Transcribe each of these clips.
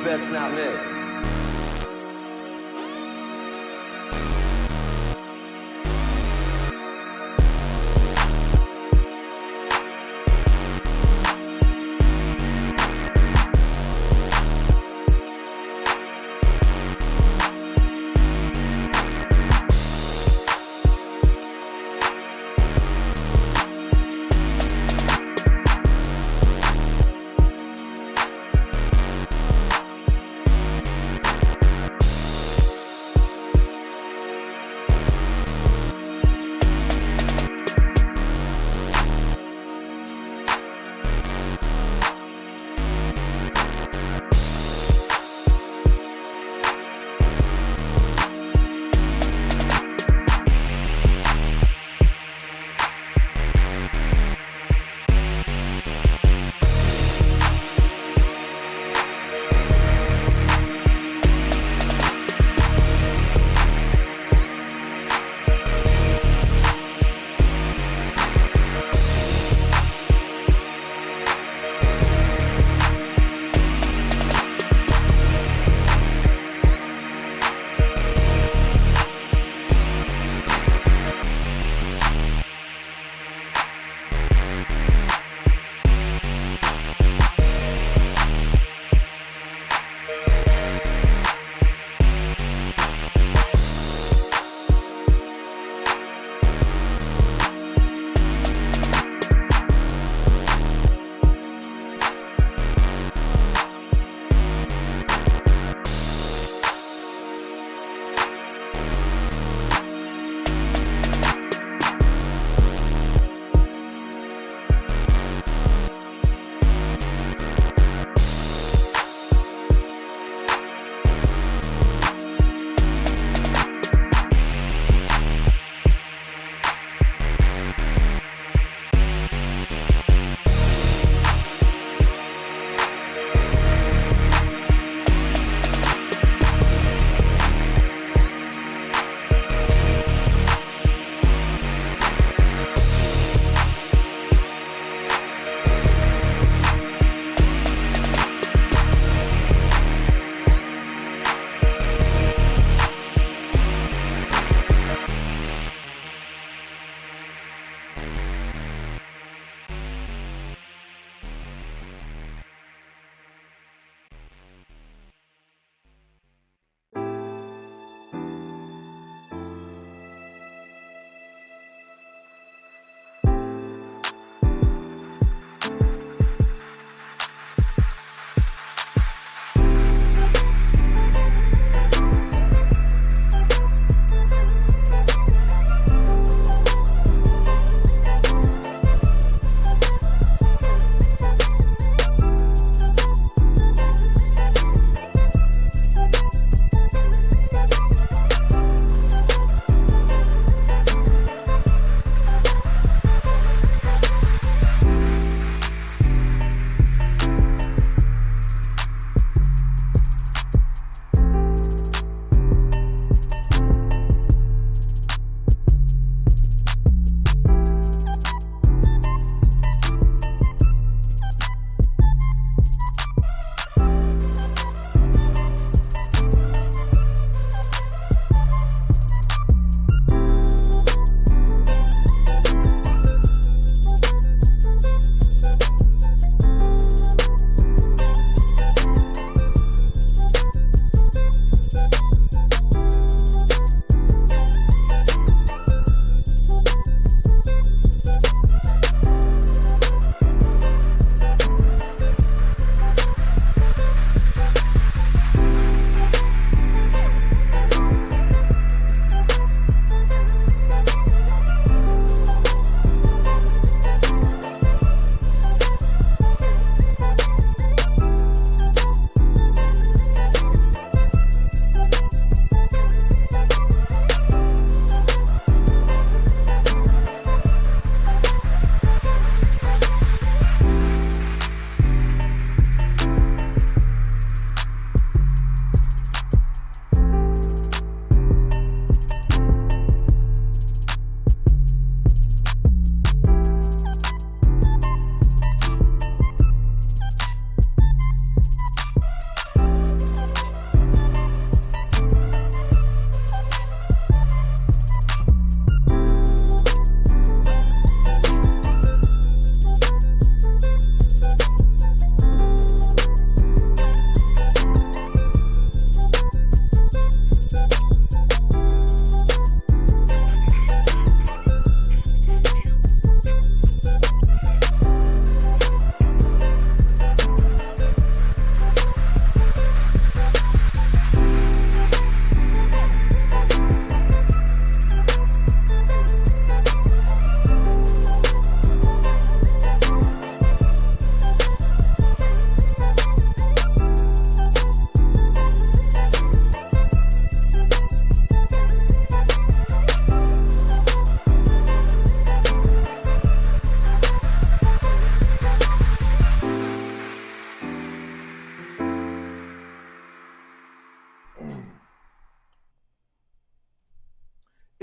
Best not miss.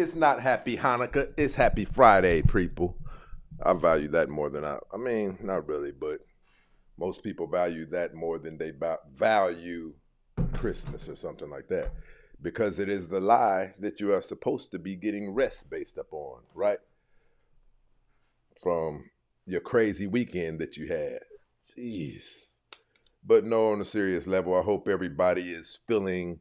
It's not happy Hanukkah. It's happy Friday, people. I value that more than I mean, not really, but most people value that more than they value Christmas or something like that. Because it is the lie that you are supposed to be getting rest based upon, right? From your crazy weekend that you had. Jeez. But no, on a serious level, I hope everybody is feeling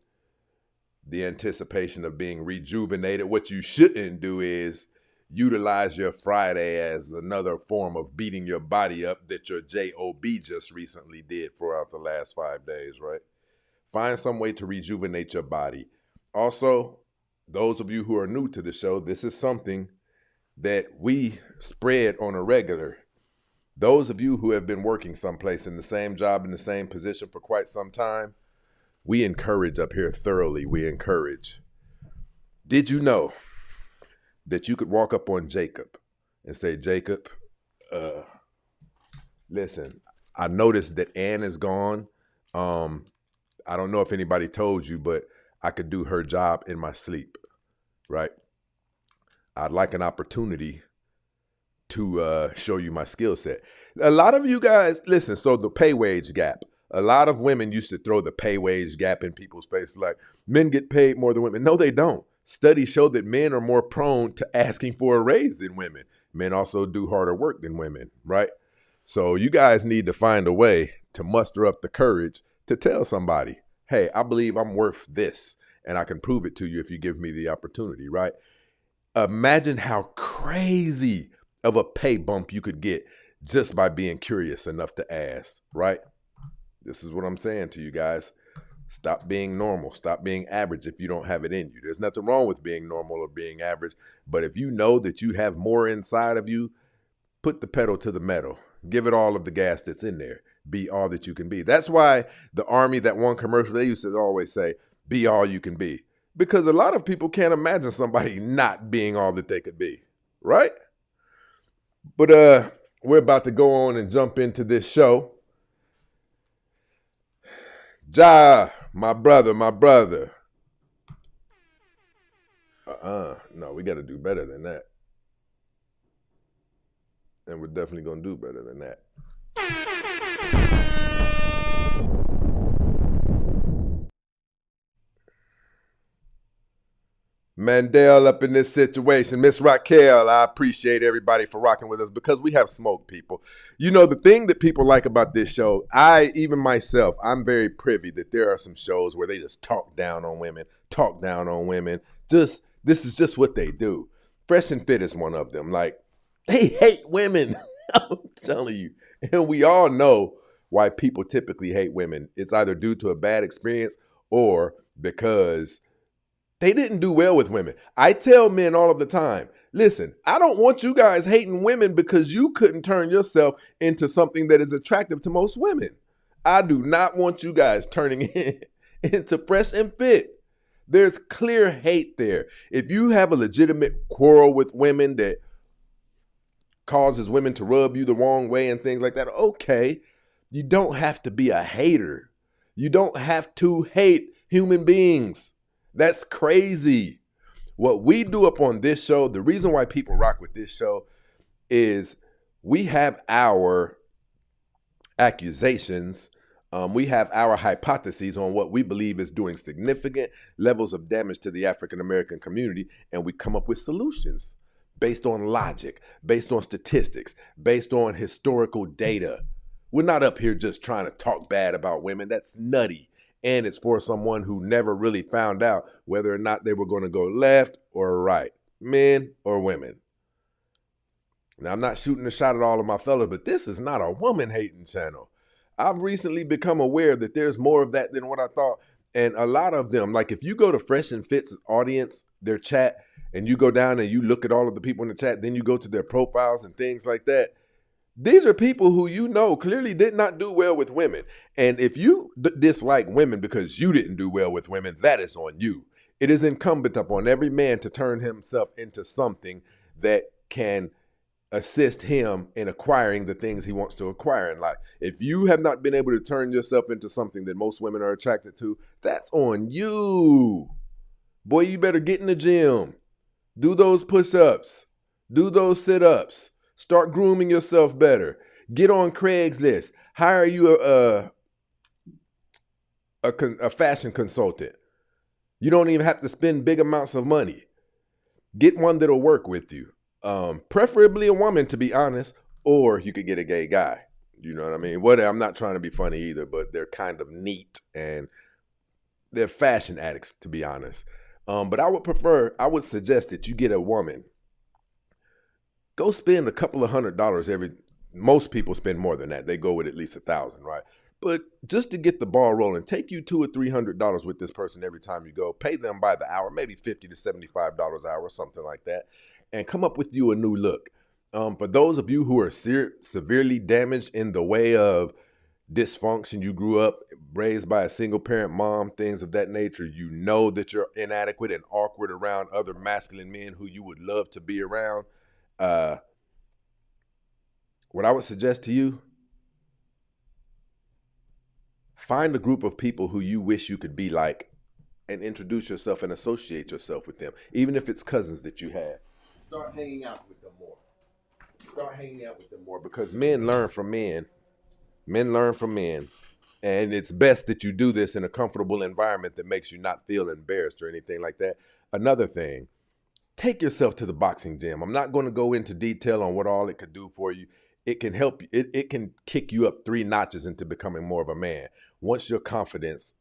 the anticipation of being rejuvenated. What you shouldn't do is utilize your Friday as another form of beating your body up that your JOB just recently did throughout the last 5 days, right? Find some way to rejuvenate your body. Also, those of you who are new to the show, this is something that we spread on a regular. Those of you who have been working someplace in the same job, in the same position for quite some time, we encourage up here thoroughly. We encourage. Did you know that you could walk up on Jacob and say, Jacob, listen, I noticed that Ann is gone. I don't know if anybody told you, but I could do her job in my sleep, right? I'd like an opportunity to show you my skill set. A lot of you guys, listen, so the pay wage gap. A lot of women used to throw the pay wage gap in people's face like men get paid more than women. No, they don't. Studies show that men are more prone to asking for a raise than women. Men also do harder work than women, right? So you guys need to find a way to muster up the courage to tell somebody, hey, I believe I'm worth this and I can prove it to you if you give me the opportunity, right? Imagine how crazy of a pay bump you could get just by being curious enough to ask, right? This is what I'm saying to you guys. Stop being normal. Stop being average if you don't have it in you. There's nothing wrong with being normal or being average. But if you know that you have more inside of you, put the pedal to the metal. Give it all of the gas that's in there. Be all that you can be. That's why the Army, that one commercial, they used to always say, be all you can be. Because a lot of people can't imagine somebody not being all that they could be. Right? But we're about to go on and jump into this show. Ja, my brother. No, we got to do better than that. And we're definitely going to do better than that. Mandel up in this situation. Miss Raquel, I appreciate everybody for rocking with us because we have smoke, people. You know, the thing that people like about this show, even myself, I'm very privy that there are some shows where they just talk down on women. This is just what they do. Fresh and Fit is one of them. Like, they hate women. I'm telling you. And we all know why people typically hate women. It's either due to a bad experience or because they didn't do well with women. I tell men all of the time, listen, I don't want you guys hating women because you couldn't turn yourself into something that is attractive to most women. I do not want you guys turning into Fresh and Fit. There's clear hate there. If you have a legitimate quarrel with women that causes women to rub you the wrong way and things like that, okay, you don't have to be a hater. You don't have to hate human beings. That's crazy. What we do up on this show, the reason why people rock with this show is we have our accusations. We have our hypotheses on what we believe is doing significant levels of damage to the African American community, and we come up with solutions based on logic, based on statistics, based on historical data. We're not up here just trying to talk bad about women. That's nutty. And it's for someone who never really found out whether or not they were going to go left or right, men or women. Now, I'm not shooting a shot at all of my fellas, but this is not a woman-hating channel. I've recently become aware that there's more of that than what I thought. And a lot of them, like if you go to Fresh and Fit's audience, their chat, and you go down and you look at all of the people in the chat, then you go to their profiles and things like that, these are people who you know clearly did not do well with women. And if you dislike women because you didn't do well with women, that is on you. It is incumbent upon every man to turn himself into something that can assist him in acquiring the things he wants to acquire in life. If you have not been able to turn yourself into something that most women are attracted to, that's on you. Boy, you better get in the gym. Do those push-ups. Do those sit-ups. Start grooming yourself better. Get on Craigslist. Hire you a fashion consultant. You don't even have to spend big amounts of money. Get one that'll work with you. Preferably a woman, to be honest, or you could get a gay guy. You know what I mean? I'm not trying to be funny either, but they're kind of neat and they're fashion addicts, to be honest. But I would suggest that you get a woman. Go spend a couple of $100 most people spend more than that. They go with at least $1,000, right? But just to get the ball rolling, take you $200 or $300 with this person every time you go. Pay them by the hour, maybe $50 to $75 an hour, something like that, and come up with you a new look. For those of you who are severely damaged in the way of dysfunction, you grew up raised by a single parent mom, things of that nature, you know that you're inadequate and awkward around other masculine men who you would love to be around. What I would suggest to you, find a group of people who you wish you could be like and introduce yourself and associate yourself with them, even if it's cousins that you have. Start hanging out with them more. Because men learn from men. Men learn from men. And it's best that you do this in a comfortable environment that makes you not feel embarrassed or anything like that. Another thing, take yourself to the boxing gym. I'm not going to go into detail on what all it could do for you. It can help you. It can kick you up 3 notches into becoming more of a man. Once your confidence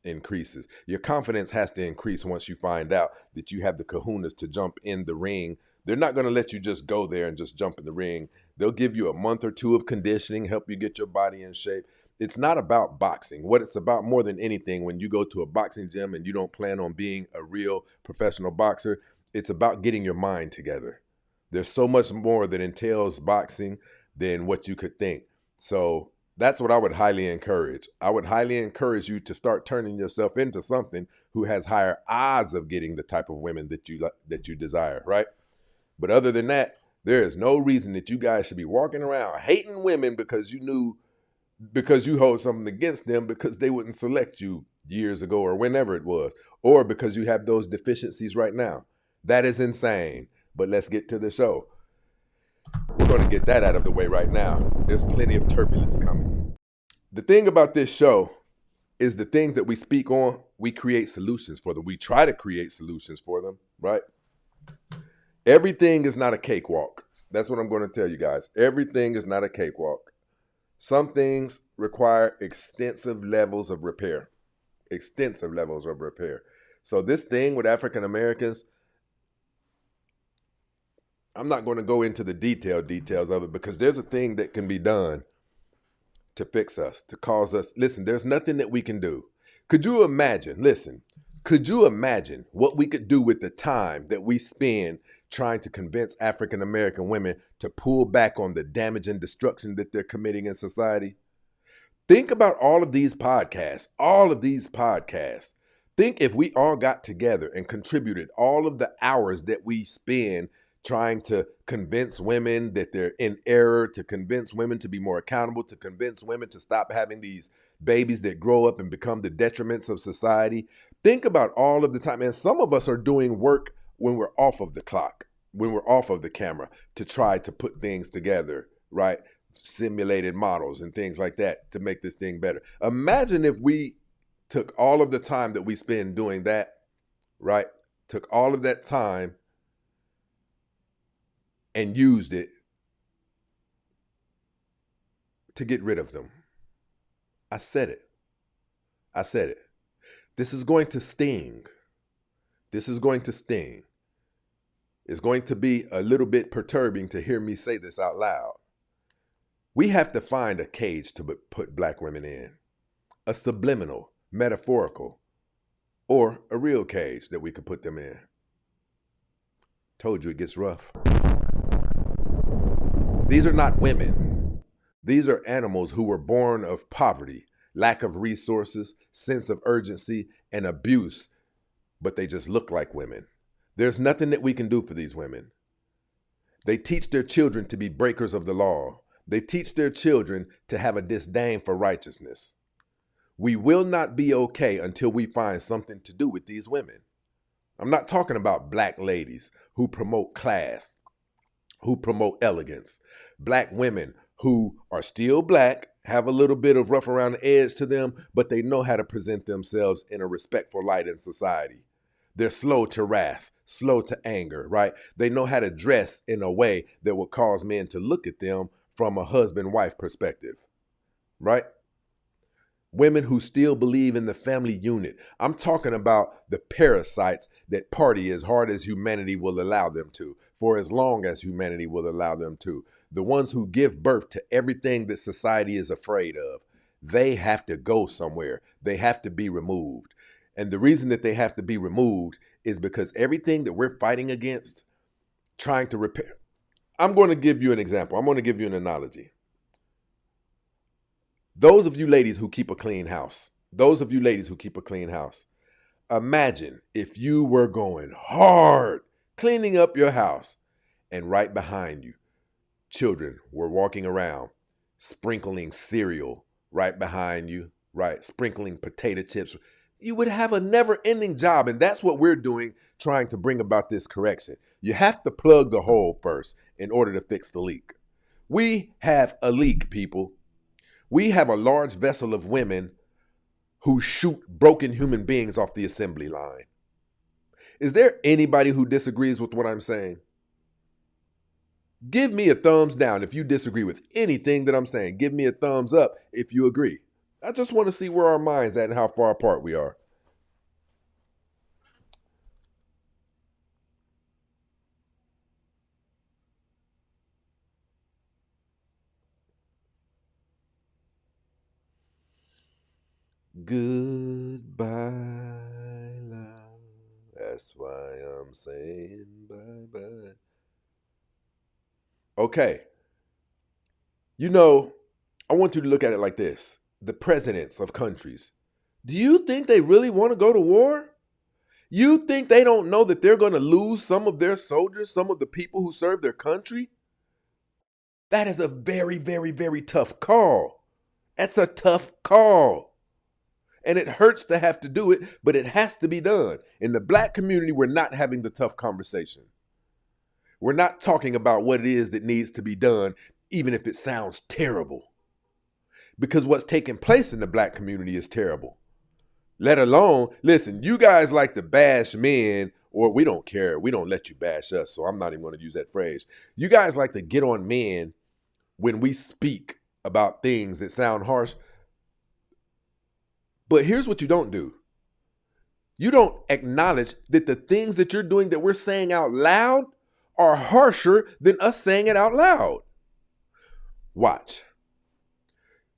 increases. Your confidence has to increase once you find out that you have the kahunas to jump in the ring. They're not going to let you just go there and just jump in the ring. They'll give you a month or 2 of conditioning, help you get your body in shape. It's not about boxing. What it's about more than anything, when you go to a boxing gym and you don't plan on being a real professional boxer, it's about getting your mind together. There's so much more that entails boxing than what you could think. So that's what I would highly encourage. I would highly encourage you to start turning yourself into something who has higher odds of getting the type of women that you desire, right? But other than that, there is no reason that you guys should be walking around hating women because you hold something against them because they wouldn't select you years ago or whenever it was, or because you have those deficiencies right now. That is insane. But let's get to the show. We're going to get that out of the way right now. There's plenty of turbulence coming. The thing about this show is the things that we speak on, we create solutions for them. We try to create solutions for them, right? Everything is not a cakewalk. That's what I'm going to tell you guys. Everything is not a cakewalk. Some things require extensive levels of repair. So this thing with African Americans, I'm not going to go into the details of it because there's a thing that can be done to fix us, to cause us. Listen, there's nothing that we can do. Could you imagine what we could do with the time that we spend trying to convince African American women to pull back on the damage and destruction that they're committing in society? Think about all of these podcasts. Think if we all got together and contributed all of the hours that we spend trying to convince women that they're in error, to convince women to be more accountable, to convince women to stop having these babies that grow up and become the detriments of society. Think about all of the time. And some of us are doing work when we're off of the clock, when we're off of the camera, to try to put things together, right? Simulated models and things like that to make this thing better. Imagine if we took all of the time that we spend doing that, right? Took all of that time and used it to get rid of them. I said it. This is going to sting. It's going to be a little bit perturbing to hear me say this out loud. We have to find a cage to put black women in. A subliminal, metaphorical, or a real cage that we could put them in. Told you it gets rough. These are not women. These are animals who were born of poverty, lack of resources, sense of urgency, and abuse, but they just look like women. There's nothing that we can do for these women. They teach their children to be breakers of the law. They teach their children to have a disdain for righteousness. We will not be okay until we find something to do with these women. I'm not talking about black ladies who promote class, who promote elegance. Black women who are still black, have a little bit of rough around the edge to them, but they know how to present themselves in a respectful light in society. They're slow to wrath, slow to anger, right? They know how to dress in a way that would cause men to look at them from a husband-wife perspective, right? Women who still believe in the family unit. I'm talking about the parasites that party as hard as humanity will allow them to, for as long as humanity will allow them to. The ones who give birth to everything that society is afraid of. They have to go somewhere. They have to be removed. And the reason that they have to be removed is because everything that we're fighting against, trying to repair. I'm going to give you an example. I'm going to give you an analogy. Those of you ladies who keep a clean house, imagine if you were going hard cleaning up your house and right behind you, children were walking around sprinkling cereal right behind you, right? Sprinkling potato chips. You would have a never-ending job, and that's what we're doing, trying to bring about this correction. You have to plug the hole first in order to fix the leak. We have a leak, people. We have a large vessel of women who shoot broken human beings off the assembly line. Is there anybody who disagrees with what I'm saying? Give me a thumbs down if you disagree with anything that I'm saying. Give me a thumbs up if you agree. I just want to see where our minds at and how far apart we are. Goodbye, love. That's why I'm saying bye-bye. Okay. You know, I want you to look at it like this. The presidents of countries. Do you think they really want to go to war? You think they don't know that they're going to lose some of their soldiers, some of the people who serve their country? That is a very, very, very tough call. That's a tough call. And it hurts to have to do it, but it has to be done. In the black community, we're not having the tough conversation. We're not talking about what it is that needs to be done, even if it sounds terrible. Because what's taking place in the black community is terrible. Let alone, listen, you guys like to bash men, or we don't care. We don't let you bash us, so I'm not even going to use that phrase. You guys like to get on men when we speak about things that sound harsh. But here's what you don't do. You don't acknowledge that the things that you're doing that we're saying out loud are harsher than us saying it out loud. Watch.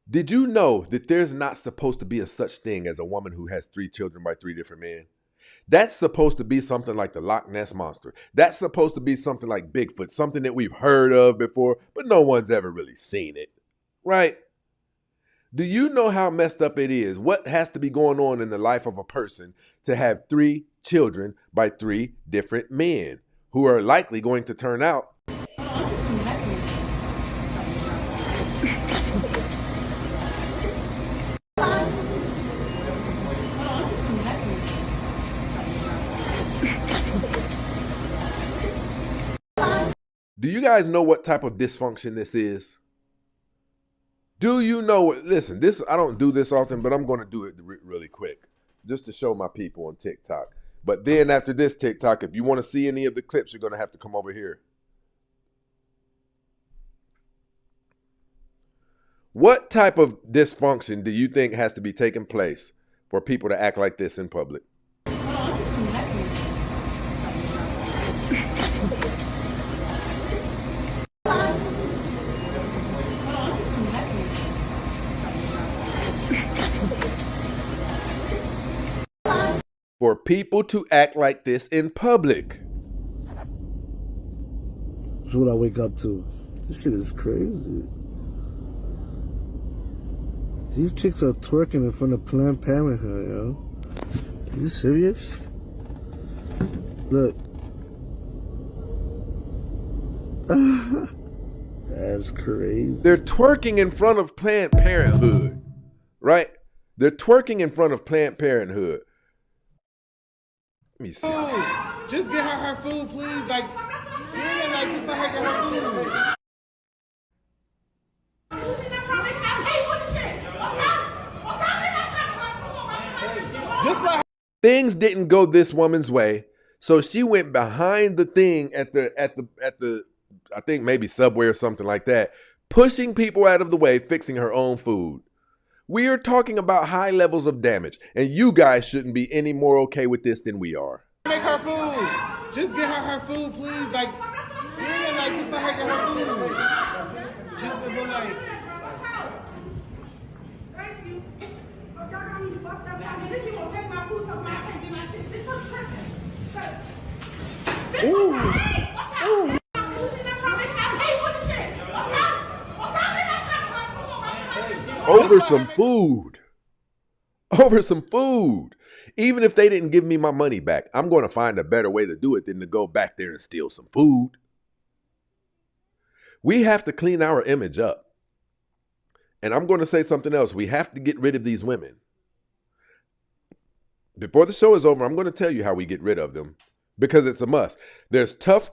Did you know that there's not supposed to be a such thing as a woman who has 3 children by 3 different men? That's supposed to be something like the Loch Ness Monster. That's supposed to be something like Bigfoot, something that we've heard of before, but no one's ever really seen it, right? Do you know how messed up it is? What has to be going on in the life of a person to have 3 children by 3 different men who are likely going to turn out? Do you guys know what type of dysfunction this is? Do you know what? Listen, I don't do this often, but I'm going to do it really quick just to show my people on TikTok. But then after this TikTok, if you want to see any of the clips, you're going to have to come over here. What type of dysfunction do you think has to be taking place for people to act like this in public? For people to act like this in public. That's what I wake up to. This shit is crazy. These chicks are twerking in front of Planned Parenthood, yo. Are you serious? Look. That's crazy. They're twerking in front of Planned Parenthood, right? They're twerking in front of Planned Parenthood. Let me see. Food. Just get her food, please. Like, yeah, like just let her get her food. Just let her. Things didn't go this woman's way, so she went behind the thing at the I think maybe Subway or something like that, pushing people out of the way, fixing her own food. We are talking about high levels of damage, and you guys shouldn't be any more okay with this than we are. Make her food. Just get her food, please. Like, yeah, like just let her get her food. Just to be like. Thank you. Y'all got me fucked up. Then she gonna take my food, tell me I can't get my shit. Bitch, I'm tripping. Bitch, watch out. She not trying to make me pay for the shit. Watch out. Watch out. They not trying to run food over. Over some food. Over some food. Even if they didn't give me my money back, I'm going to find a better way to do it than to go back there and steal some food. We have to clean our image up. And I'm going to say something else. We have to get rid of these women. Before the show is over, I'm going to tell you how we get rid of them because it's a must. There's tough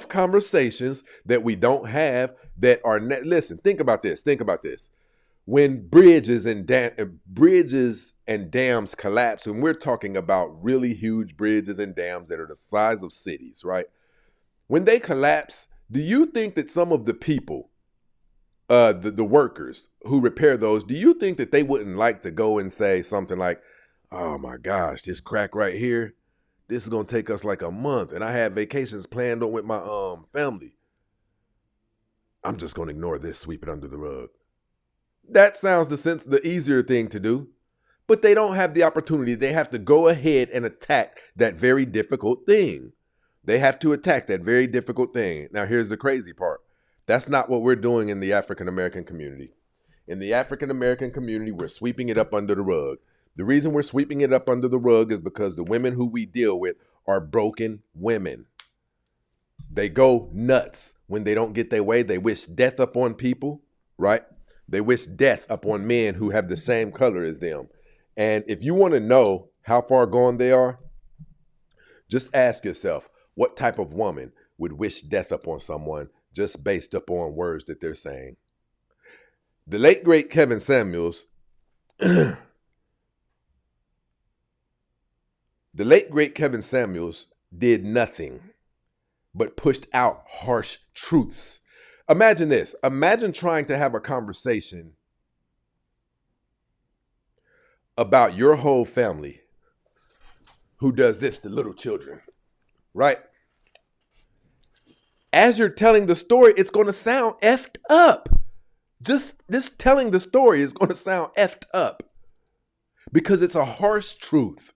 conversations that we don't have that are listen, think about this. Think about this. When bridges and dams collapse, and we're talking about really huge bridges and dams that are the size of cities, right? When they collapse, do you think that some of the people, the workers who repair those, do you think that they wouldn't like to go and say something like, oh my gosh, this crack right here, this is going to take us like a month, and I have vacations planned on with my family. I'm just going to ignore this, sweep it under the rug. That sounds the easier thing to do, but they don't have the opportunity. They have to go ahead and attack that very difficult thing. They have to attack that very difficult thing. Now, here's the crazy part. That's not what we're doing in the African American community. In the African American community, we're sweeping it up under the rug. The reason we're sweeping it up under the rug is because the women who we deal with are broken women. They go nuts when they don't get their way. They wish death upon people, right? They wish death upon men who have the same color as them. And if you want to know how far gone they are, just ask yourself, what type of woman would wish death upon someone just based upon words that they're saying? The late, great Kevin Samuels, the late, great Kevin Samuels did nothing but pushed out harsh truths. Imagine this. Imagine trying to have a conversation about your whole family who does this to little children, right? As you're telling the story, it's going to sound effed up. Just telling the story is going to sound effed up because it's a harsh truth.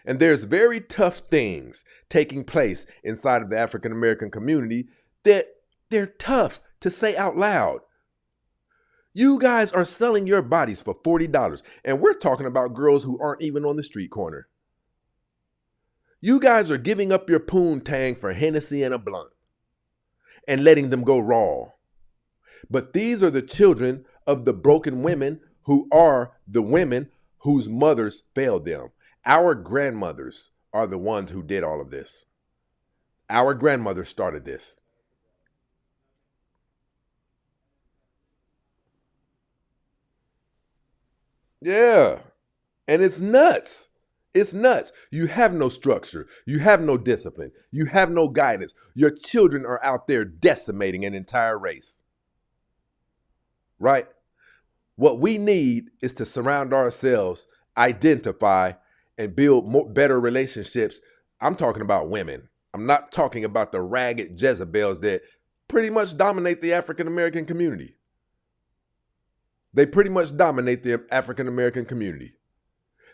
And there's very tough things taking place inside of the African American community that they're tough to say out loud. You guys are selling your bodies for $40, and we're talking about girls who aren't even on the street corner. You guys are giving up your poontang for Hennessy and a blunt and letting them go raw. But these are the children of the broken women who are the women whose mothers failed them. Our grandmothers are the ones who did all of this. Our grandmother started this. Yeah. And it's nuts. It's nuts. You have no structure. You have no discipline. You have no guidance. Your children are out there decimating an entire race. Right? What we need is to surround ourselves, identify, and build better relationships. I'm talking about women. I'm not talking about the ragged Jezebels that pretty much dominate the African American community. They pretty much dominate the African American community.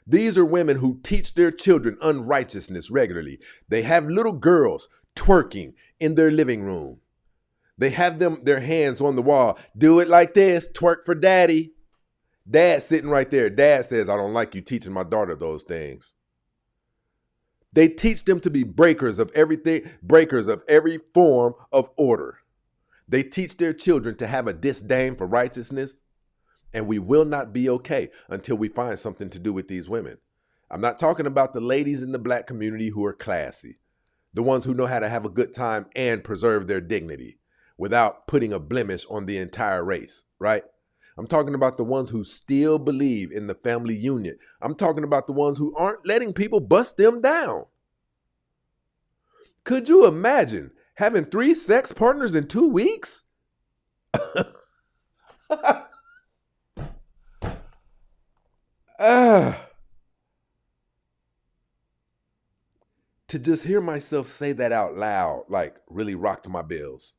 These are women who teach their children unrighteousness regularly. They have little girls twerking in their living room. They have their hands on the wall. Do it like this, twerk for daddy. Dad sitting right there. Dad says, I don't like you teaching my daughter those things. They teach them to be breakers of everything, breakers of every form of order. They teach their children to have a disdain for righteousness. And we will not be okay until we find something to do with these women. I'm not talking about the ladies in the black community who are classy, the ones who know how to have a good time and preserve their dignity without putting a blemish on the entire race, right? I'm talking about the ones who still believe in the family union. I'm talking about the ones who aren't letting people bust them down. Could you imagine having 3 sex partners in 2 weeks? To just hear myself say that out loud, like, really rocked my bills.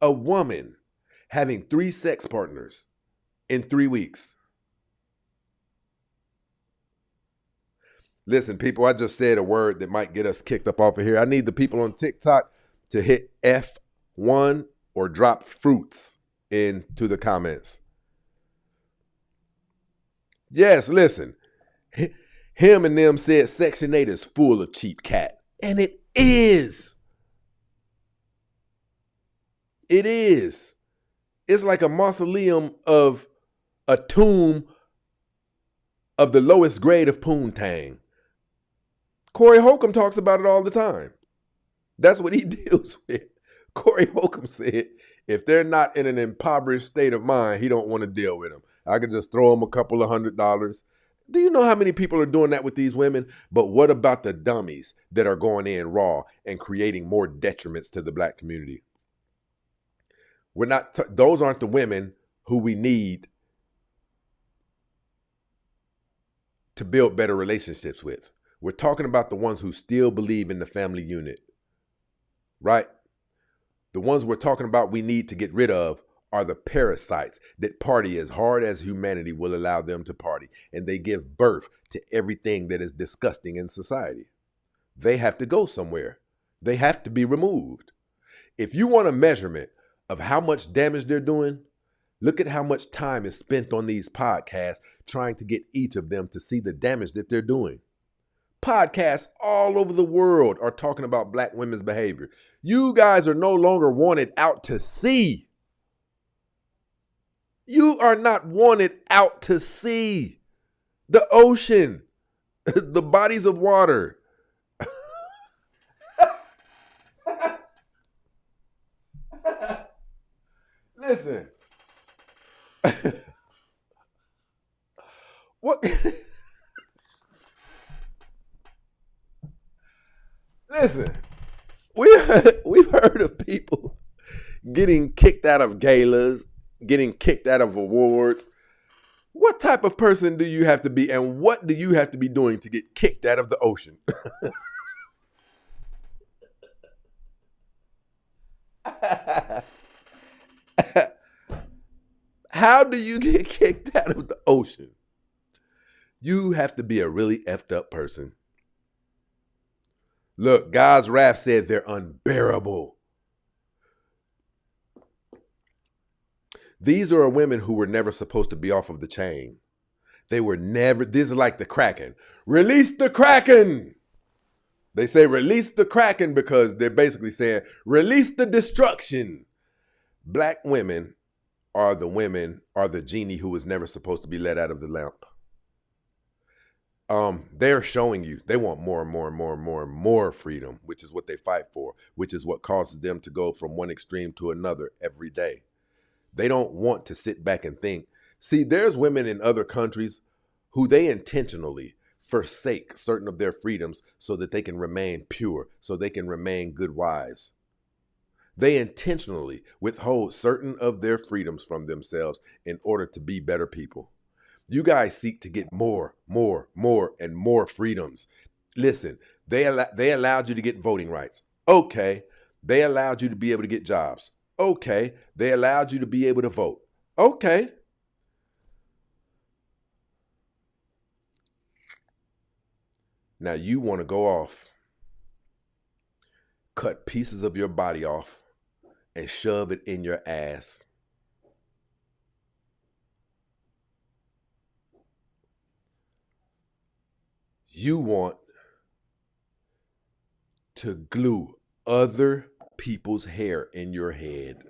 A woman having 3 sex partners in 3 weeks. Listen, people, I just said a word that might get us kicked up off of here. I need the people on TikTok to hit F1 or drop fruits into the comments. Yes, listen. Him and them said Section 8 is full of cheap cat. And it is. It is. It's like a mausoleum of a tomb of the lowest grade of poontang. Corey Holcomb talks about it all the time. That's what he deals with. Corey Holcomb said if they're not in an impoverished state of mind, he don't want to deal with them. I could just throw them a couple of $100. Do you know how many people are doing that with these women? But what about the dummies that are going in raw and creating more detriments to the black community? We're not. Those aren't the women who we need to build better relationships with. We're talking about the ones who still believe in the family unit, right? The ones we're talking about we need to get rid of are the parasites that party as hard as humanity will allow them to party, and they give birth to everything that is disgusting in society. They have to go somewhere. They have to be removed. If you want a measurement of how much damage they're doing, look at how much time is spent on these podcasts trying to get each of them to see the damage that they're doing. Podcasts all over the world are talking about black women's behavior. You guys are no longer wanted out to sea. You are not wanted out to sea. The ocean, the bodies of water. Listen. What? Listen. We've heard of people getting kicked out of galas, getting kicked out of awards. What type of person do you have to be, and what do you have to be doing to get kicked out of the ocean? How do you get kicked out of the ocean? You have to be a really effed up person. Look, God's wrath said they're unbearable. These are women who were never supposed to be off of the chain. They were never, this is like the Kraken. Release the Kraken! They say release the Kraken because they're basically saying release the destruction. Black women are the genie who was never supposed to be let out of the lamp. They're showing you they want more and more and more and more and more freedom, which is what they fight for, which is what causes them to go from one extreme to another every day. They don't want to sit back and think. See, there's women in other countries who they intentionally forsake certain of their freedoms so that they can remain pure, so they can remain good wives. They intentionally withhold certain of their freedoms from themselves in order to be better people. You guys seek to get more, and more freedoms. Listen, they allowed you to get voting rights. Okay. They allowed you to be able to get jobs. Okay. They allowed you to be able to vote. Okay. Now you want to go off, cut pieces of your body off, and shove it in your ass. You want to glue other people's hair in your head.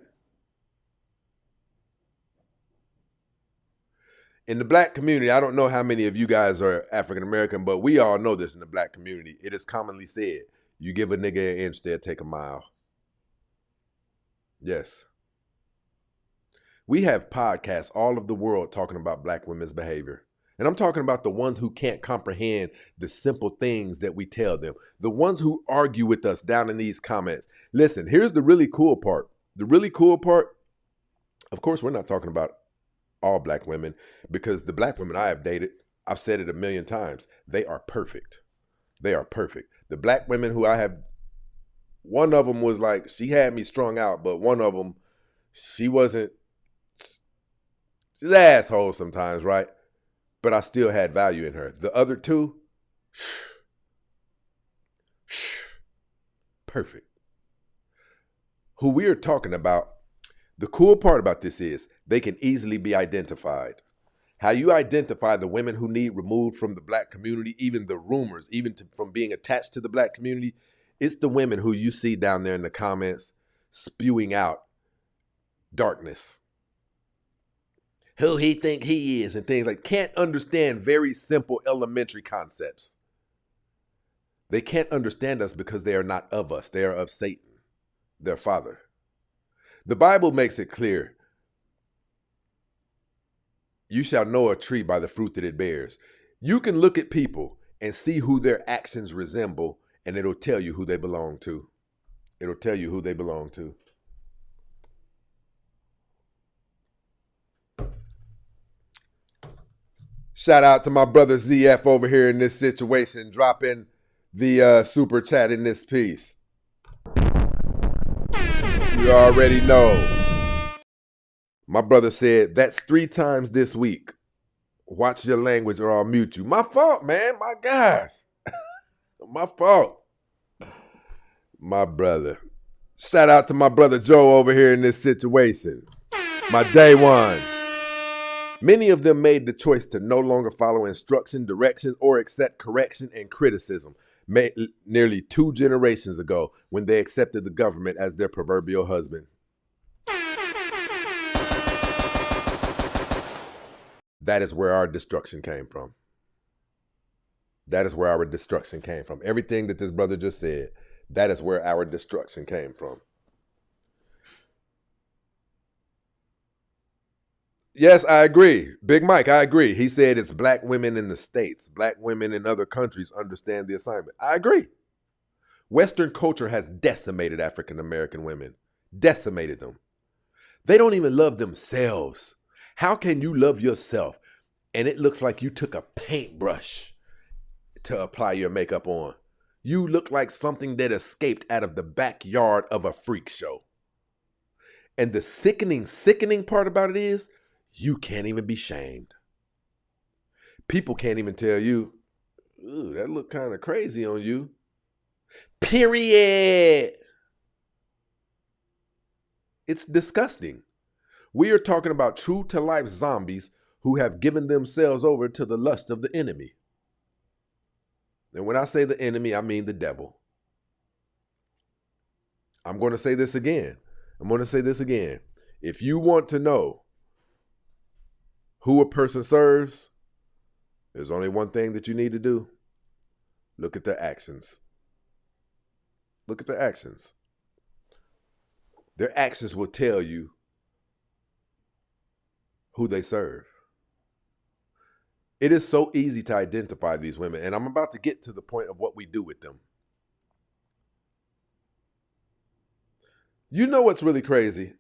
In the black community, I don't know how many of you guys are African American, but we all know this in the black community. It is commonly said, you give a nigga an inch, they'll take a mile. Yes. We have podcasts all over the world talking about black women's behavior. And I'm talking about the ones who can't comprehend the simple things that we tell them. The ones who argue with us down in these comments. Listen, here's the really cool part. The really cool part, of course, we're not talking about all black women, because the black women I have dated, I've said it a million times, they are perfect. They are perfect. The black women who I have, one of them was like, she had me strung out, but one of them, she wasn't, she's an asshole sometimes, right? But I still had value in her. The other two, perfect. Who we are talking about, the cool part about this is they can easily be identified. How you identify the women who need removed from the black community, even the rumors, from being attached to the black community, it's the women who you see down there in the comments spewing out darkness. Who he think he is and things like, can't understand very simple elementary concepts. They can't understand us because they are not of us. They are of Satan, their father. The Bible makes it clear. You shall know a tree by the fruit that it bears. You can look at people and see who their actions resemble, and it'll tell you who they belong to. It'll tell you who they belong to. Shout out to my brother ZF over here in this situation, dropping the super chat in this piece. You already know. My brother said, that's 3 times this week. Watch your language or I'll mute you. My fault, man. My guys. My fault. My brother. Shout out to my brother Joe over here in this situation. My day one. Many of them made the choice to no longer follow instruction, direction, or accept correction and criticism nearly 2 generations ago when they accepted the government as their proverbial husband. That is where our destruction came from. That is where our destruction came from. Everything that this brother just said, that is where our destruction came from. Yes, I agree. Big Mike, I agree. He said it's black women in the States. Black women in other countries understand the assignment. I agree. Western culture has decimated African American women. Decimated them. They don't even love themselves. How can you love yourself and it looks like you took a paintbrush to apply your makeup on? You look like something that escaped out of the backyard of a freak show. And the sickening part about it is, you can't even be shamed. People can't even tell you, ooh, that look kind of crazy on you. Period. It's disgusting. We are talking about true-to-life zombies who have given themselves over to the lust of the enemy. And when I say the enemy, I mean the devil. I'm going to say this again. If you want to know who a person serves, there's only one thing that you need to do. Look at their actions. Look at their actions. Their actions will tell you who they serve. It is so easy to identify these women, and I'm about to get to the point of what we do with them. You know what's really crazy?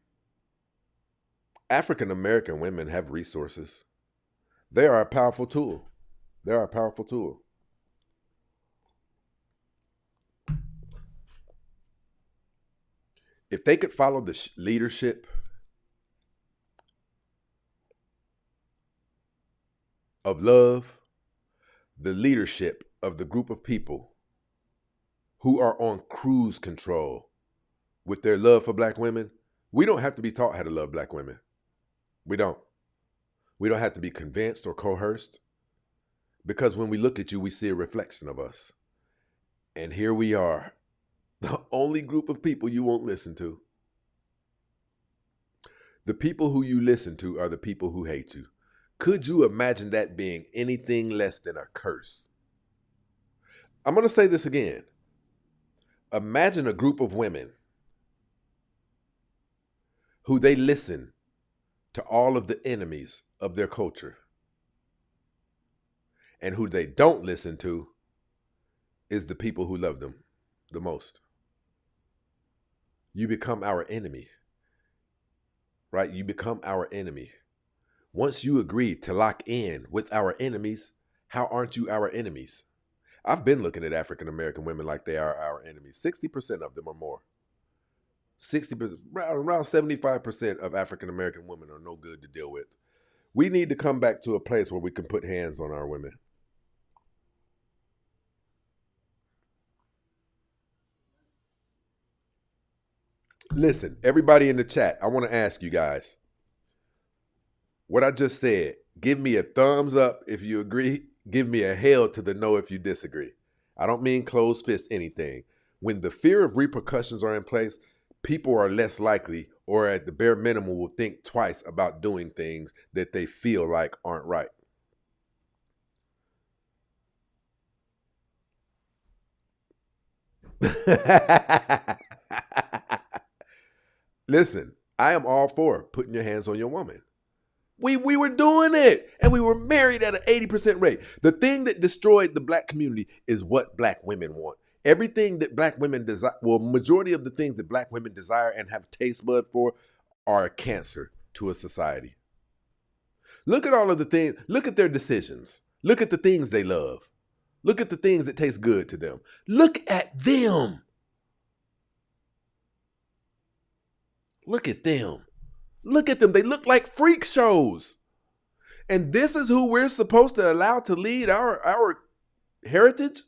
African American women have resources. They are a powerful tool. They are a powerful tool. If they could follow the leadership of love, the leadership of the group of people who are on cruise control with their love for black women, we don't have to be taught how to love black women. We don't. We don't have to be convinced or coerced, because when we look at you, we see a reflection of us. And here we are, the only group of people you won't listen to. The people who you listen to are the people who hate you. Could you imagine that being anything less than a curse? I'm going to say this again. Imagine a group of women who they listen to all of the enemies of their culture, and who they don't listen to is the people who love them the most. You become our enemy, right? You become our enemy. Once you agree to lock in with our enemies, how aren't you our enemies? I've been looking at African American women like they are our enemies. 60% of them or more. 60%, around 75% of African American women are no good to deal with. We need to come back to a place where we can put hands on our women. Listen, everybody in the chat, I want to ask you guys what I just said. Give me a thumbs up if you agree. Give me a hell to the no if you disagree. I don't mean closed fist anything. When the fear of repercussions are in place, people are less likely, or at the bare minimum, will think twice about doing things that they feel like aren't right. Listen, I am all for putting your hands on your woman. We were doing it, and we were married at an 80% rate. The thing that destroyed the black community is what black women want. Everything that black women desire, well, majority of the things that black women desire and have taste bud for are a cancer to a society. Look at all of the things, look at their decisions. Look at the things they love. Look at the things that taste good to them. Look at them. Look at them. Look at them. They look like freak shows. And this is who we're supposed to allow to lead our heritage,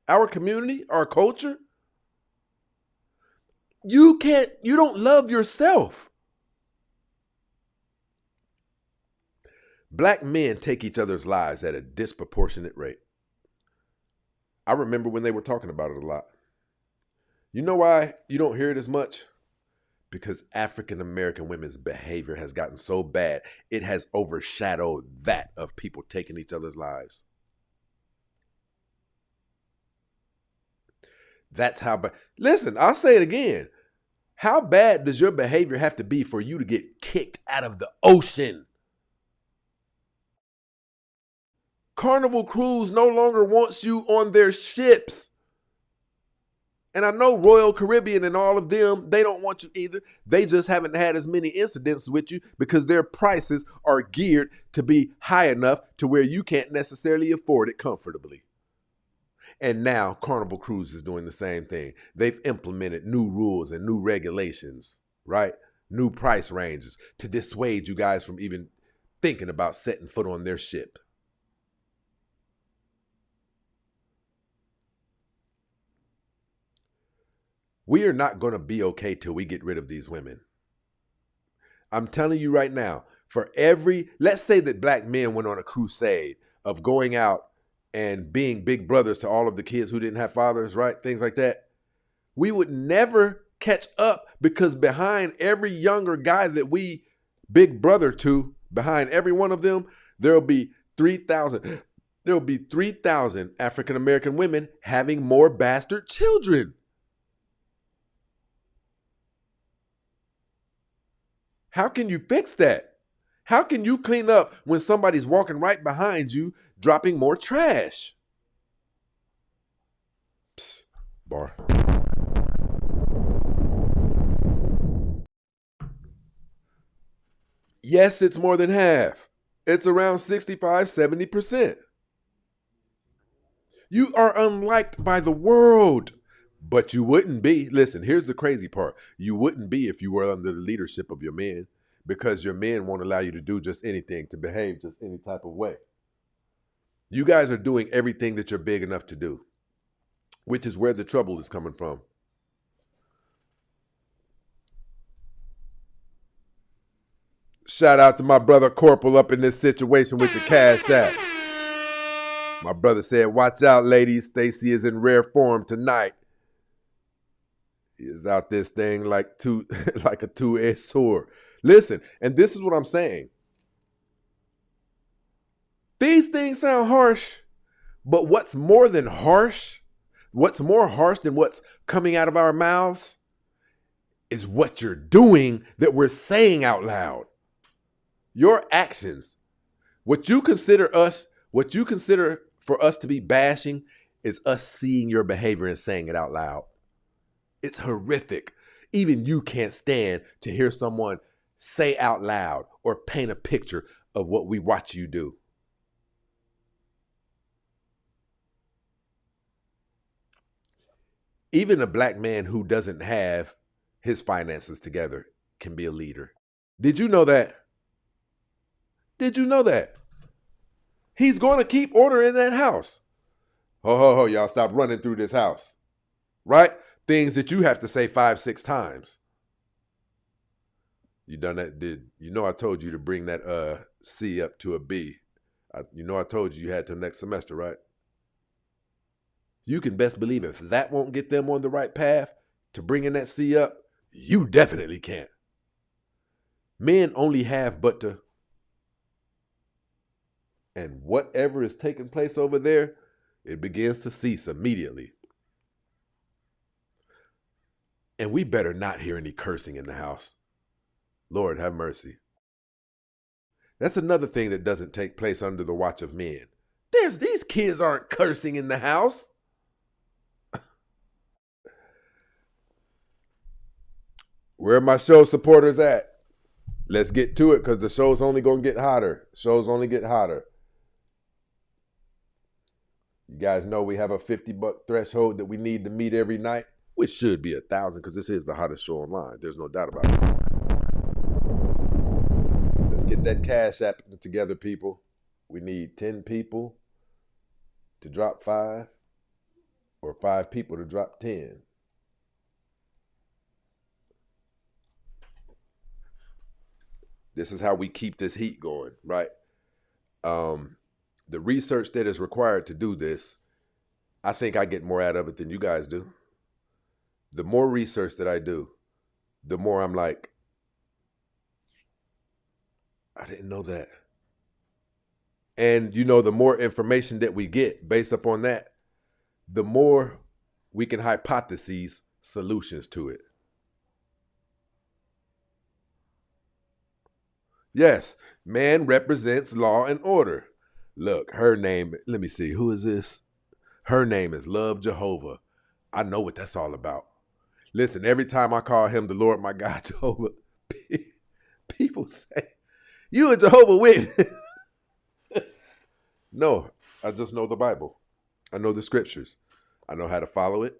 our community, our culture. You don't love yourself. Black men take each other's lives at a disproportionate rate. I remember when they were talking about it a lot. You know why you don't hear it as much? Because African American women's behavior has gotten so bad, it has overshadowed that of people taking each other's lives. That's how bad. Listen, I'll say it again. How bad does your behavior have to be for you to get kicked out of the ocean? Carnival Cruise no longer wants you on their ships. And I know Royal Caribbean and all of them, they don't want you either. They just haven't had as many incidents with you because their prices are geared to be high enough to where you can't necessarily afford it comfortably. And now Carnival Cruise is doing the same thing. They've implemented new rules and new regulations, right? New price ranges to dissuade you guys from even thinking about setting foot on their ship. We are not going to be okay till we get rid of these women. I'm telling you right now, let's say that black men went on a crusade of going out and being big brothers to all of the kids who didn't have fathers, right? Things like that. We would never catch up because behind every younger guy that we big brother to, behind every one of them, there'll be 3,000. There'll be 3,000 African American women having more bastard children. How can you fix that? How can you clean up when somebody's walking right behind you, dropping more trash? Psst, bar. Yes, it's more than half. It's around 65, 70%. You are unliked by the world. But you wouldn't be. Listen, here's the crazy part. You wouldn't be if you were under the leadership of your men, because your men won't allow you to do just anything, to behave just any type of way. You guys are doing everything that you're big enough to do, which is where the trouble is coming from. Shout out to my brother Corporal up in this situation with the Cash App. My brother said, watch out, ladies. Stacy is in rare form tonight. He is out this thing like a two-edged sword. Listen, and this is what I'm saying. These things sound harsh, but what's more than harsh, what's more harsh than what's coming out of our mouths is what you're doing that we're saying out loud. Your actions, what you consider for us to be bashing is us seeing your behavior and saying it out loud. It's horrific. Even you can't stand to hear someone say out loud or paint a picture of what we watch you do. Even a black man who doesn't have his finances together can be a leader. Did you know that? Did you know that? He's going to keep order in that house. Ho, ho, ho, y'all stop running through this house. Right? Things that you have to say 5, 6 times. You done that? I told you to bring that C up to a B. I told you had till next semester, right? You can best believe if that won't get them on the right path to bringing that C up, you definitely can't. Men only have but to. And whatever is taking place over there, it begins to cease immediately. And we better not hear any cursing in the house. Lord, have mercy. That's another thing that doesn't take place under the watch of men. These kids aren't cursing in the house. Where are my show supporters at? Let's get to it because the show's only going to get hotter. Shows only get hotter. You guys know we have a $50 threshold that we need to meet every night, which should be 1,000 because this is the hottest show online. There's no doubt about it. Let's get that Cash App together, people. We need 10 people to drop 5 or 5 people to drop 10. This is how we keep this heat going, right? The research that is required to do this, I think I get more out of it than you guys do. The more research that I do, the more I'm like, I didn't know that. And the more information that we get based upon that, the more we can hypothesize solutions to it. Yes, man represents law and order. Look, her name, let me see, who is this? Her name is Love Jehovah. I know what that's all about. Listen, every time I call him the Lord my God Jehovah, people say, you a Jehovah Witness. No, I just know the Bible. I know the scriptures. I know how to follow it.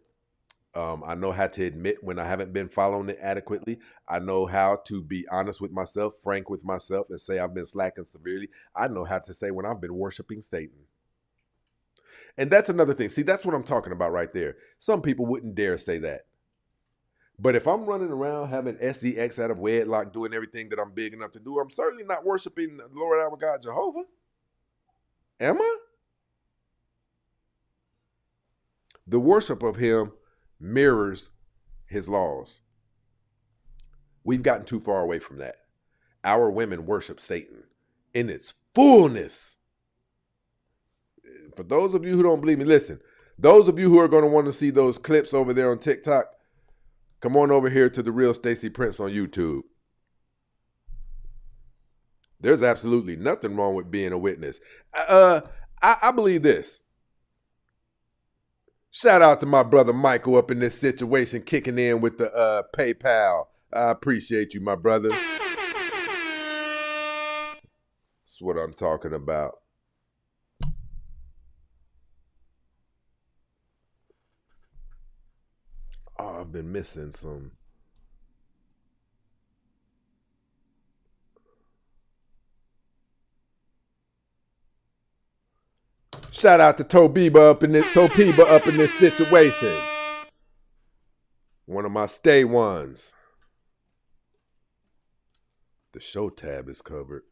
I know how to admit when I haven't been following it adequately. I know how to be honest with myself, frank with myself, and say I've been slacking severely. I know how to say when I've been worshiping Satan. And that's another thing. See, that's what I'm talking about right there. Some people wouldn't dare say that. But if I'm running around having sex out of wedlock, doing everything that I'm big enough to do, I'm certainly not worshiping the Lord our God Jehovah. Am I? The worship of him mirrors his laws. We've gotten too far away from that. Our women worship Satan in its fullness. For those of you who don't believe me, listen. Those of you who are going to want to see those clips over there on TikTok, come on over here to The Real Stacey Prince on YouTube. There's absolutely nothing wrong with being a witness. I believe this. Shout out to my brother Michael up in this situation, kicking in with the PayPal. I appreciate you, my brother. That's what I'm talking about. Oh, I've been missing some. Shout out to Tobiba up in this situation. One of my stay ones. The show tab is covered.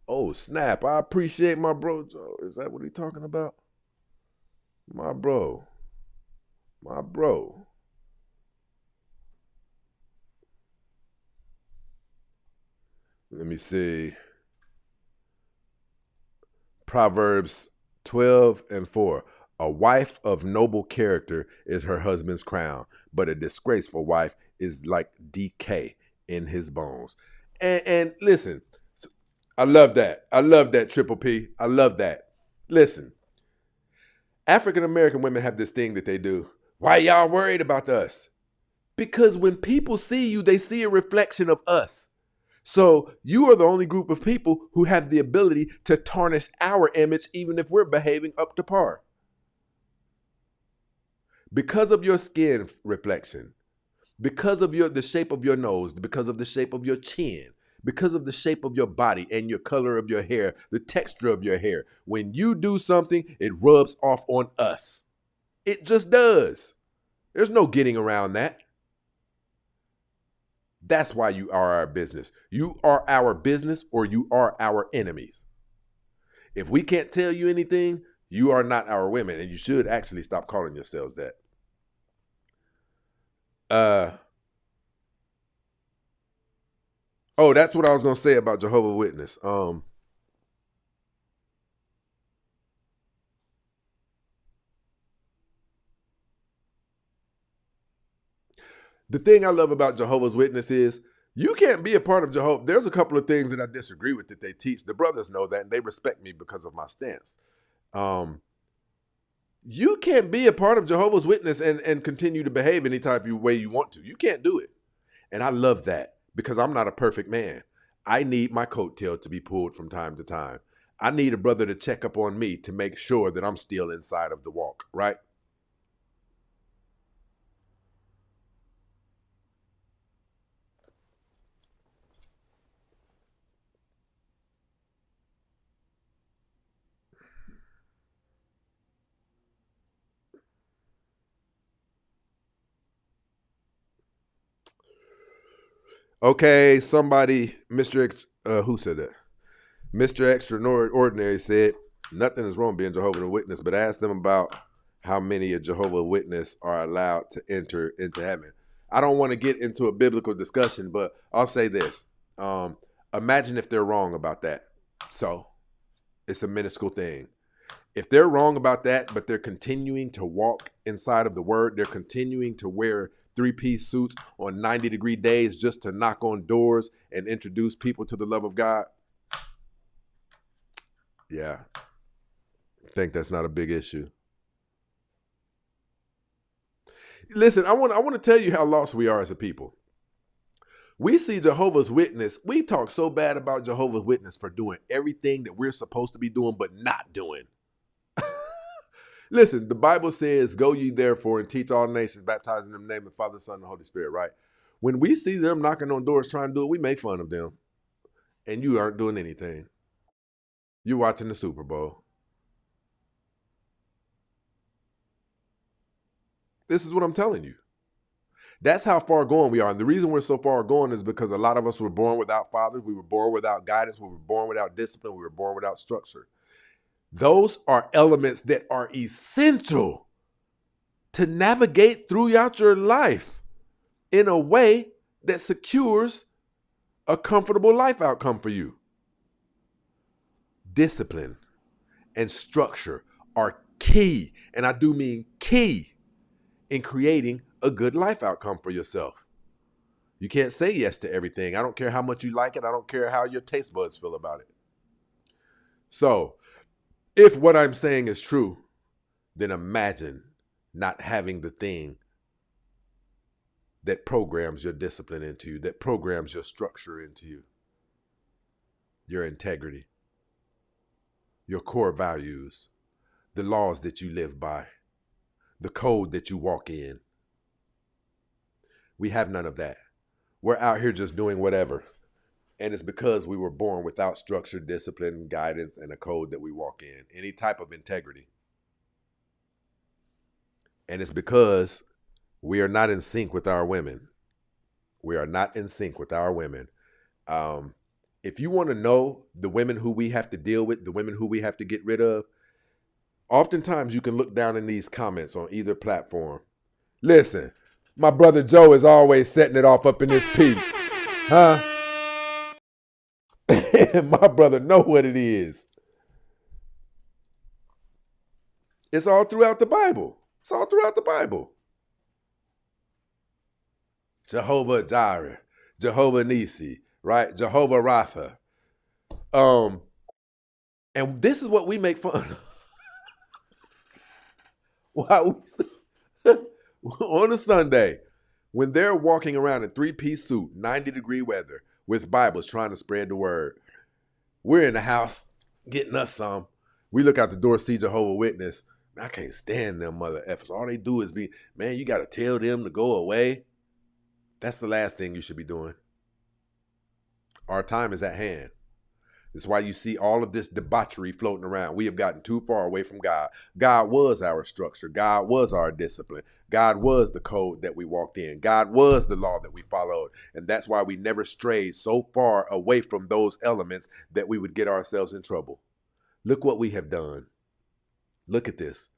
Oh, snap. I appreciate my bro. Is that what he talking about? My bro. Let me see. Proverbs 12:4. A wife of noble character is her husband's crown, but a disgraceful wife is like decay in his bones. And listen, I love that. I love that, Triple P. I love that. Listen, African American women have this thing that they do. Why y'all worried about us? Because when people see you, they see a reflection of us. So you are the only group of people who have the ability to tarnish our image, even if we're behaving up to par. Because of your skin reflection, because of the shape of your nose, because of the shape of your chin, because of the shape of your body and your color of your hair, the texture of your hair, when you do something, it rubs off on us. It just does. There's no getting around that. That's why you are our business. You are our business or you are our enemies. If we can't tell you anything, you are not our women, and you should actually stop calling yourselves that. Oh, that's what I was going to say about Jehovah's Witness. The thing I love about Jehovah's Witness is you can't be a part of Jehovah. There's a couple of things that I disagree with that they teach. The brothers know that, and they respect me because of my stance. You can't be a part of Jehovah's Witness and continue to behave any type of way you want to. You can't do it. And I love that because I'm not a perfect man. I need my coattail to be pulled from time to time. I need a brother to check up on me to make sure that I'm still inside of the walk, right? Okay, somebody, who said that? Mr. Extraordinary said, nothing is wrong being Jehovah's Witness, but ask them about how many a Jehovah's Witness are allowed to enter into heaven. I don't want to get into a biblical discussion, but I'll say this. Imagine if they're wrong about that. So it's a minuscule thing. If they're wrong about that, but they're continuing to walk inside of the word, they're continuing to wear three-piece suits on 90-degree days just to knock on doors and introduce people to the love of God. Yeah, I think that's not a big issue. Listen, I want to tell you how lost we are as a people. We see Jehovah's Witness. We talk so bad about Jehovah's Witness for doing everything that we're supposed to be doing but not doing. Listen, the Bible says, go ye therefore and teach all nations, baptizing them in the name of the Father, Son, and the Holy Spirit, right? When we see them knocking on doors trying to do it, we make fun of them. And you aren't doing anything. You're watching the Super Bowl. This is what I'm telling you. That's how far gone we are. And the reason we're so far gone is because a lot of us were born without fathers. We were born without guidance. We were born without discipline. We were born without structure. Those are elements that are essential to navigate throughout your life in a way that secures a comfortable life outcome for you. Discipline and structure are key, and I do mean key, in creating a good life outcome for yourself. You can't say yes to everything. I don't care how much you like it. I don't care how your taste buds feel about it. So, if what I'm saying is true, then imagine not having the thing that programs your discipline into you, that programs your structure into you, your integrity, your core values, the laws that you live by, the code that you walk in. We have none of that. We're out here just doing whatever. And it's because we were born without structure, discipline, guidance, and a code that we walk in, any type of integrity. And it's because we are not in sync with our women. We are not in sync with our women. If you want to know the women who we have to deal with, the women who we have to get rid of, oftentimes you can look down in these comments on either platform. Listen, my brother Joe is always setting it off up in this piece. Huh? My brother know what it is. It's all throughout the Bible. It's all throughout the Bible. Jehovah Jireh, Jehovah Nisi, right? Jehovah Rapha. And this is what we make fun of. While we on a Sunday, when they're walking around in 3-piece suit, 90-degree weather, with Bibles trying to spread the word, we're in the house getting us some. We look out the door, see Jehovah Witness. I can't stand them mother effers. All they do is be, man, you got to tell them to go away. That's the last thing you should be doing. Our time is at hand. That's why you see all of this debauchery floating around. We have gotten too far away from God. God was our structure. God was our discipline. God was the code that we walked in. God was the law that we followed. And that's why we never strayed so far away from those elements that we would get ourselves in trouble. Look what we have done. Look at this.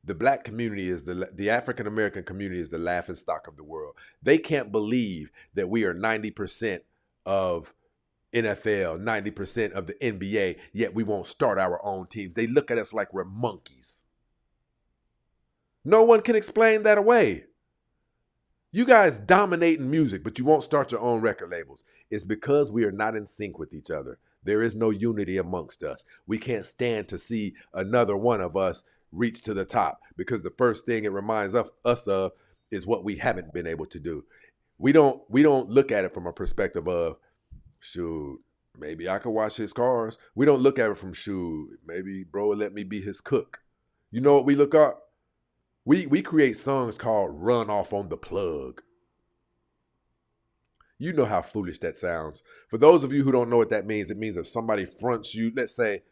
The black community is the African American community is the laughing stock of the world. They can't believe that we are 90% of NFL, 90% of the NBA, yet we won't start our own teams. They look at us like we're monkeys. No one can explain that away. You guys dominate in music, but you won't start your own record labels. It's because we are not in sync with each other. There is no unity amongst us. We can't stand to see another one of us reach to the top, because the first thing it reminds us of is what we haven't been able to do. We don't look at it from a perspective of, shoot, maybe I could wash his cars. We don't look at it from, shoot, maybe bro will let me be his cook. You know what we look up? We create songs called Run Off on the Plug. You know how foolish that sounds. For those of you who don't know what that means, it means if somebody fronts you, let's say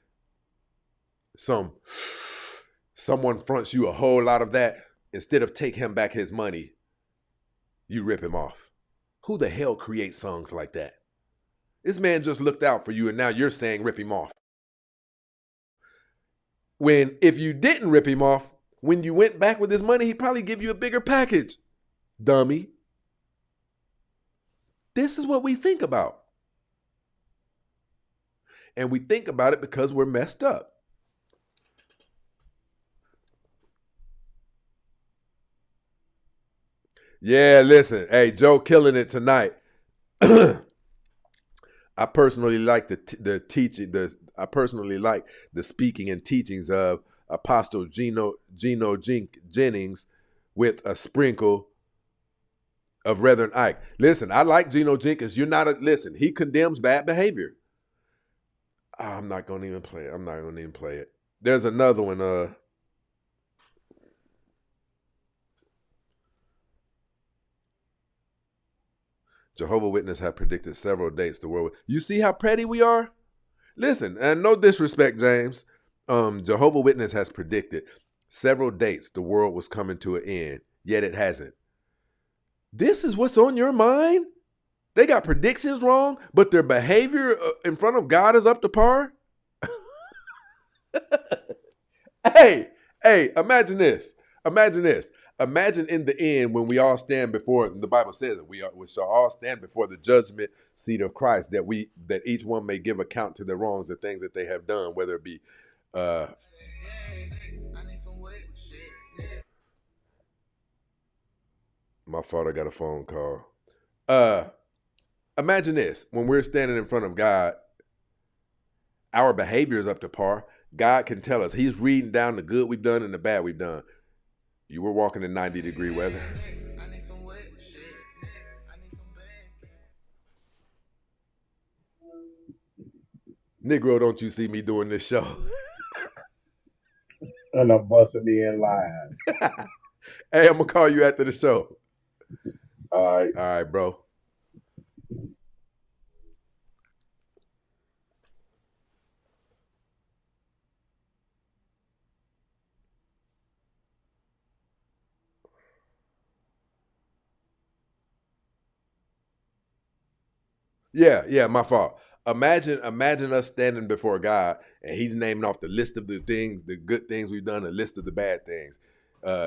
someone fronts you a whole lot of that, instead of take him back his money, you rip him off. Who the hell creates songs like that? This man just looked out for you and now you're saying rip him off. When if you didn't rip him off, when you went back with his money, he'd probably give you a bigger package. Dummy. This is what we think about. And we think about it because we're messed up. Yeah, listen. Hey, Joe killing it tonight. I personally like the teaching. I personally like the speaking and teachings of Apostle Gino Jennings with a sprinkle of Reverend Ike. Listen, I like Gino Jenkins. Listen, he condemns bad behavior. I'm not going to even play it. There's another one. Jehovah's Witnesses have predicted several dates the world. You see how petty we are? Listen, and no disrespect, James. Jehovah's Witness has predicted several dates the world was coming to an end, yet it hasn't. This is what's on your mind? They got predictions wrong, but their behavior in front of God is up to par? Hey, imagine this. Imagine in the end when we all stand before, the Bible says that we shall all stand before the judgment seat of Christ, that each one may give account to their wrongs, the things that they have done, whether it be my fault, I got a phone call. Imagine this, when we're standing in front of God, our behavior is up to par. God can tell us. He's reading down the good we've done and the bad we've done. You were walking in 90-degree weather. Negro, don't you see me doing this show? And I'm busting me in line. Hey, I'm going to call you after the show. All right. All right, bro. Yeah, my fault. Imagine us standing before God and he's naming off the list of the things, the good things we've done, a list of the bad things.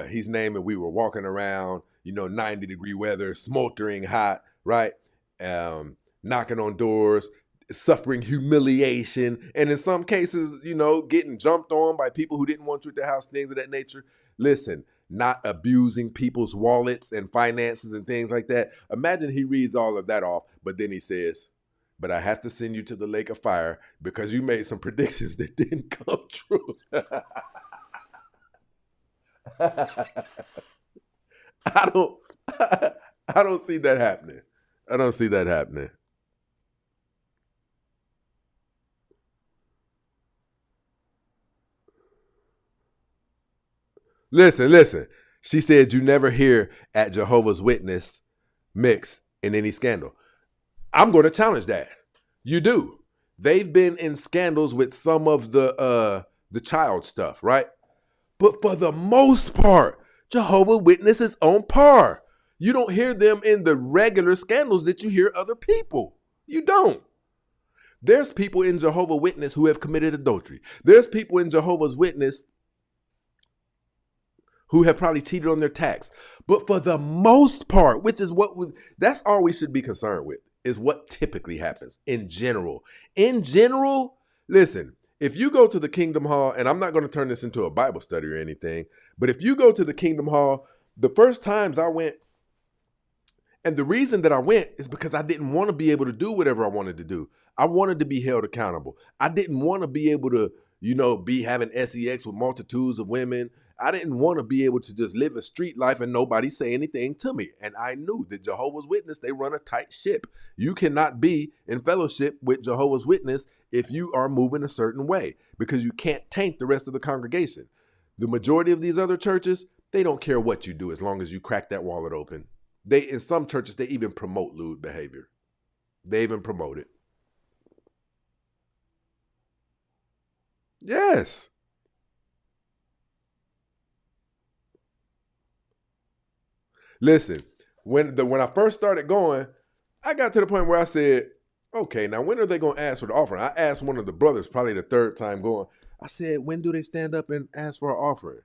He's naming we were walking around, 90-degree weather, smoldering hot, right? Knocking on doors, suffering humiliation, and in some cases, getting jumped on by people who didn't want you at their house, things of that nature. Listen, not abusing people's wallets and finances and things like that. Imagine he reads all of that off, but then he says, but I have to send you to the lake of fire because you made some predictions that didn't come true. I don't I don't see that happening. I don't see that happening. Listen. She said you never hear at Jehovah's Witness mix in any scandal. I'm going to challenge that. You do. They've been in scandals with some of the child stuff, right? But for the most part, Jehovah's Witness is on par. You don't hear them in the regular scandals that you hear other people. You don't. There's people in Jehovah's Witness who have committed adultery. There's people in Jehovah's Witness who have probably cheated on their tax. But for the most part, which is that's all we should be concerned with, is what typically happens in general. In general, listen, if you go to the Kingdom Hall, and I'm not going to turn this into a Bible study or anything, but if you go to the Kingdom Hall, the first times I went, and the reason that I went is because I didn't want to be able to do whatever I wanted to do. I wanted to be held accountable. I didn't want to be able to, be having sex with multitudes of women. I didn't want to be able to just live a street life and nobody say anything to me. And I knew that Jehovah's Witness, they run a tight ship. You cannot be in fellowship with Jehovah's Witness if you are moving a certain way, because you can't taint the rest of the congregation. The majority of these other churches, they don't care what you do as long as you crack that wallet open. In some churches, they even promote lewd behavior. They even promote it. Yes. Listen, when I first started going, I got to the point where I said, okay, now when are they going to ask for the offering? I asked one of the brothers, probably the third time going, I said, when do they stand up and ask for an offering?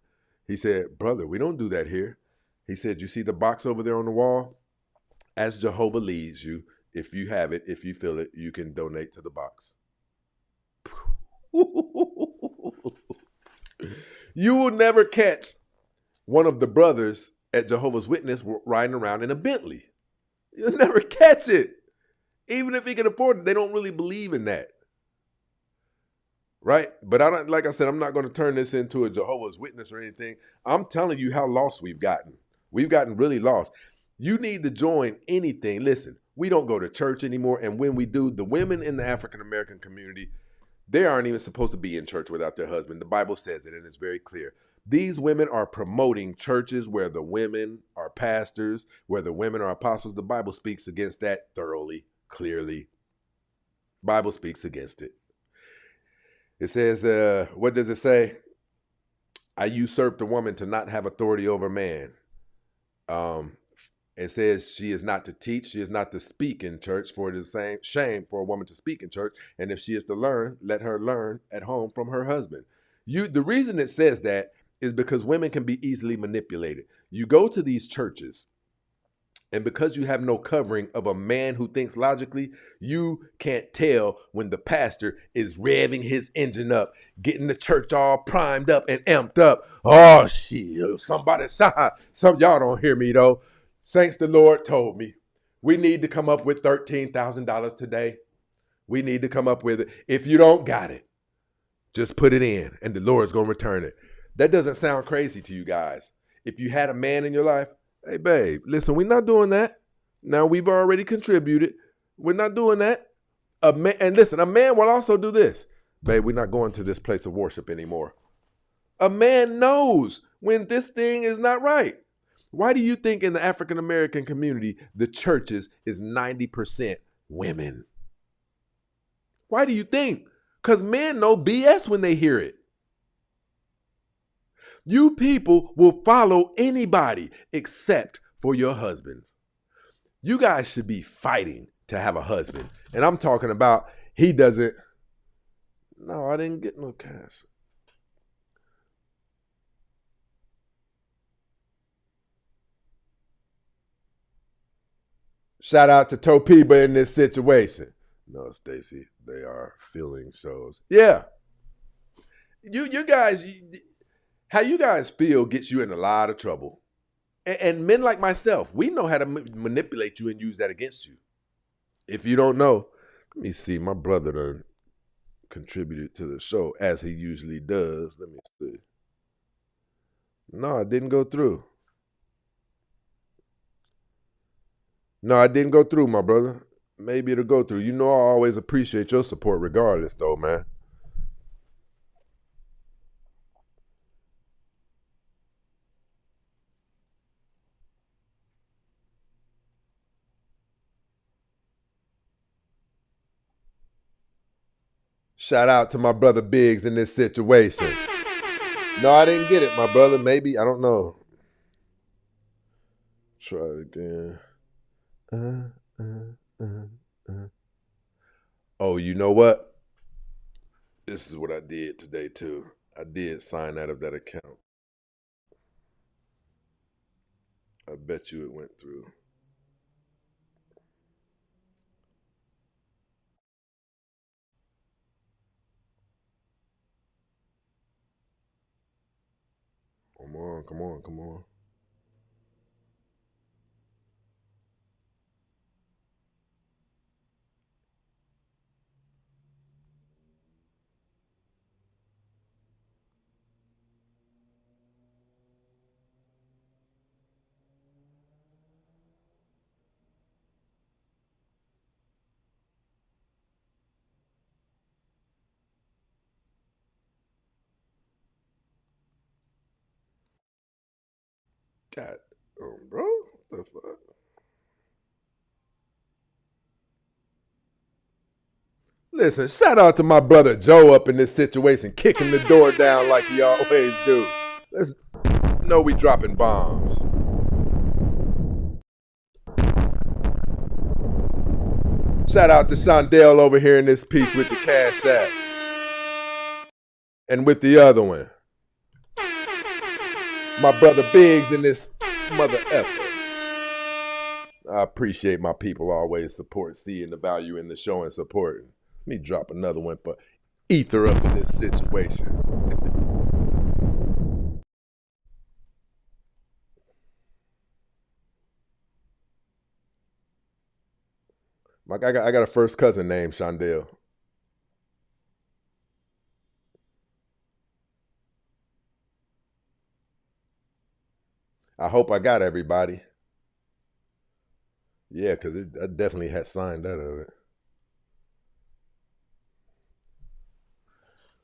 He said, brother, we don't do that here. He said, you see the box over there on the wall? As Jehovah leads you, if you have it, if you feel it, you can donate to the box. You will never catch one of the brothers at Jehovah's Witness riding around in a Bentley. You'll never catch it. Even if he can afford it, they don't really believe in that. Right? But like I said, I'm not going to turn this into a Jehovah's Witness or anything. I'm telling you how lost we've gotten. We've gotten really lost. You need to join anything. Listen, we don't go to church anymore. And when we do, the women in the African American community, they aren't even supposed to be in church without their husband. The Bible says it, and it's very clear. These women are promoting churches where the women are pastors, where the women are apostles. The Bible speaks against that thoroughly, clearly. Bible speaks against it. It says, what does it say? I usurped a woman to not have authority over man. It says she is not to teach, she is not to speak in church, for it is shame for a woman to speak in church. And if she is to learn, let her learn at home from her husband. The reason it says that is because women can be easily manipulated. You go to these churches, and because you have no covering of a man who thinks logically, you can't tell when the pastor is revving his engine up, getting the church all primed up and amped up. Oh, shit, somebody, some y'all don't hear me though. Saints, the Lord told me, we need to come up with $13,000 today. We need to come up with it. If you don't got it, just put it in and the Lord's going to return it. That doesn't sound crazy to you guys. If you had a man in your life, hey, babe, listen, we're not doing that. Now, we've already contributed. We're not doing that. And listen, a man will also do this. Babe, we're not going to this place of worship anymore. A man knows when this thing is not right. Why do you think in the African American community, the churches is 90% women? Why do you think? Because men know BS when they hear it. You people will follow anybody except for your husband. You guys should be fighting to have a husband. And I'm talking about he doesn't. No, I didn't get no cash. Shout out to Topiba in this situation. No, Stacy, they are feeling shows. Yeah, you guys, how you guys feel gets you in a lot of trouble. And men like myself, we know how to manipulate you and use that against you. If you don't know, let me see. My brother done contributed to the show as he usually does. Let me see. No, I didn't go through. No, I didn't go through, my brother. Maybe it'll go through. You know, I always appreciate your support regardless, though, man. Shout out to my brother Biggs in this situation. No, I didn't get it, my brother. Maybe, I don't know. Try it again. Oh, you know what? This is what I did today, too. I did sign out of that account. I bet you it went through. Come on, come on, come on. God, bro, what the fuck? Listen, shout out to my brother Joe up in this situation, kicking the door down like he always do. Let's know we dropping bombs. Shout out to Shondell over here in this piece with the Cash App. And with the other one. My brother Biggs in this mother effer. I appreciate my people always support, seeing the value in the show and supporting. Let me drop another one for Ether up in this situation. I got a first cousin named Shondell. I hope I got everybody. Yeah, because I definitely had signed out of it.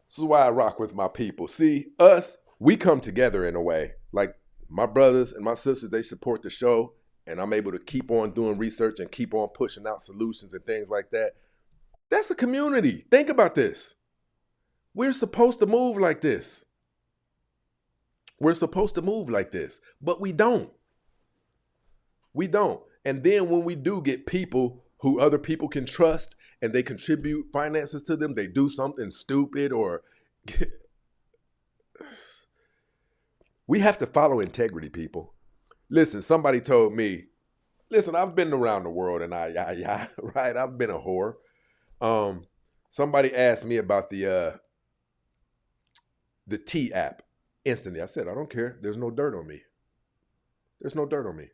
This is why I rock with my people. See, us, we come together in a way. Like my brothers and my sisters, they support the show, and I'm able to keep on doing research and keep on pushing out solutions and things like that. That's a community. Think about this. We're supposed to move like this. We're supposed to move like this, but we don't. We don't. And then when we do get people who other people can trust and they contribute finances to them, they do something stupid or we have to follow integrity, people. Listen, somebody told me, listen, I've been around the world and right? I've been a whore. Somebody asked me about the T app instantly. I said, I don't care. There's no dirt on me. There's no dirt on me.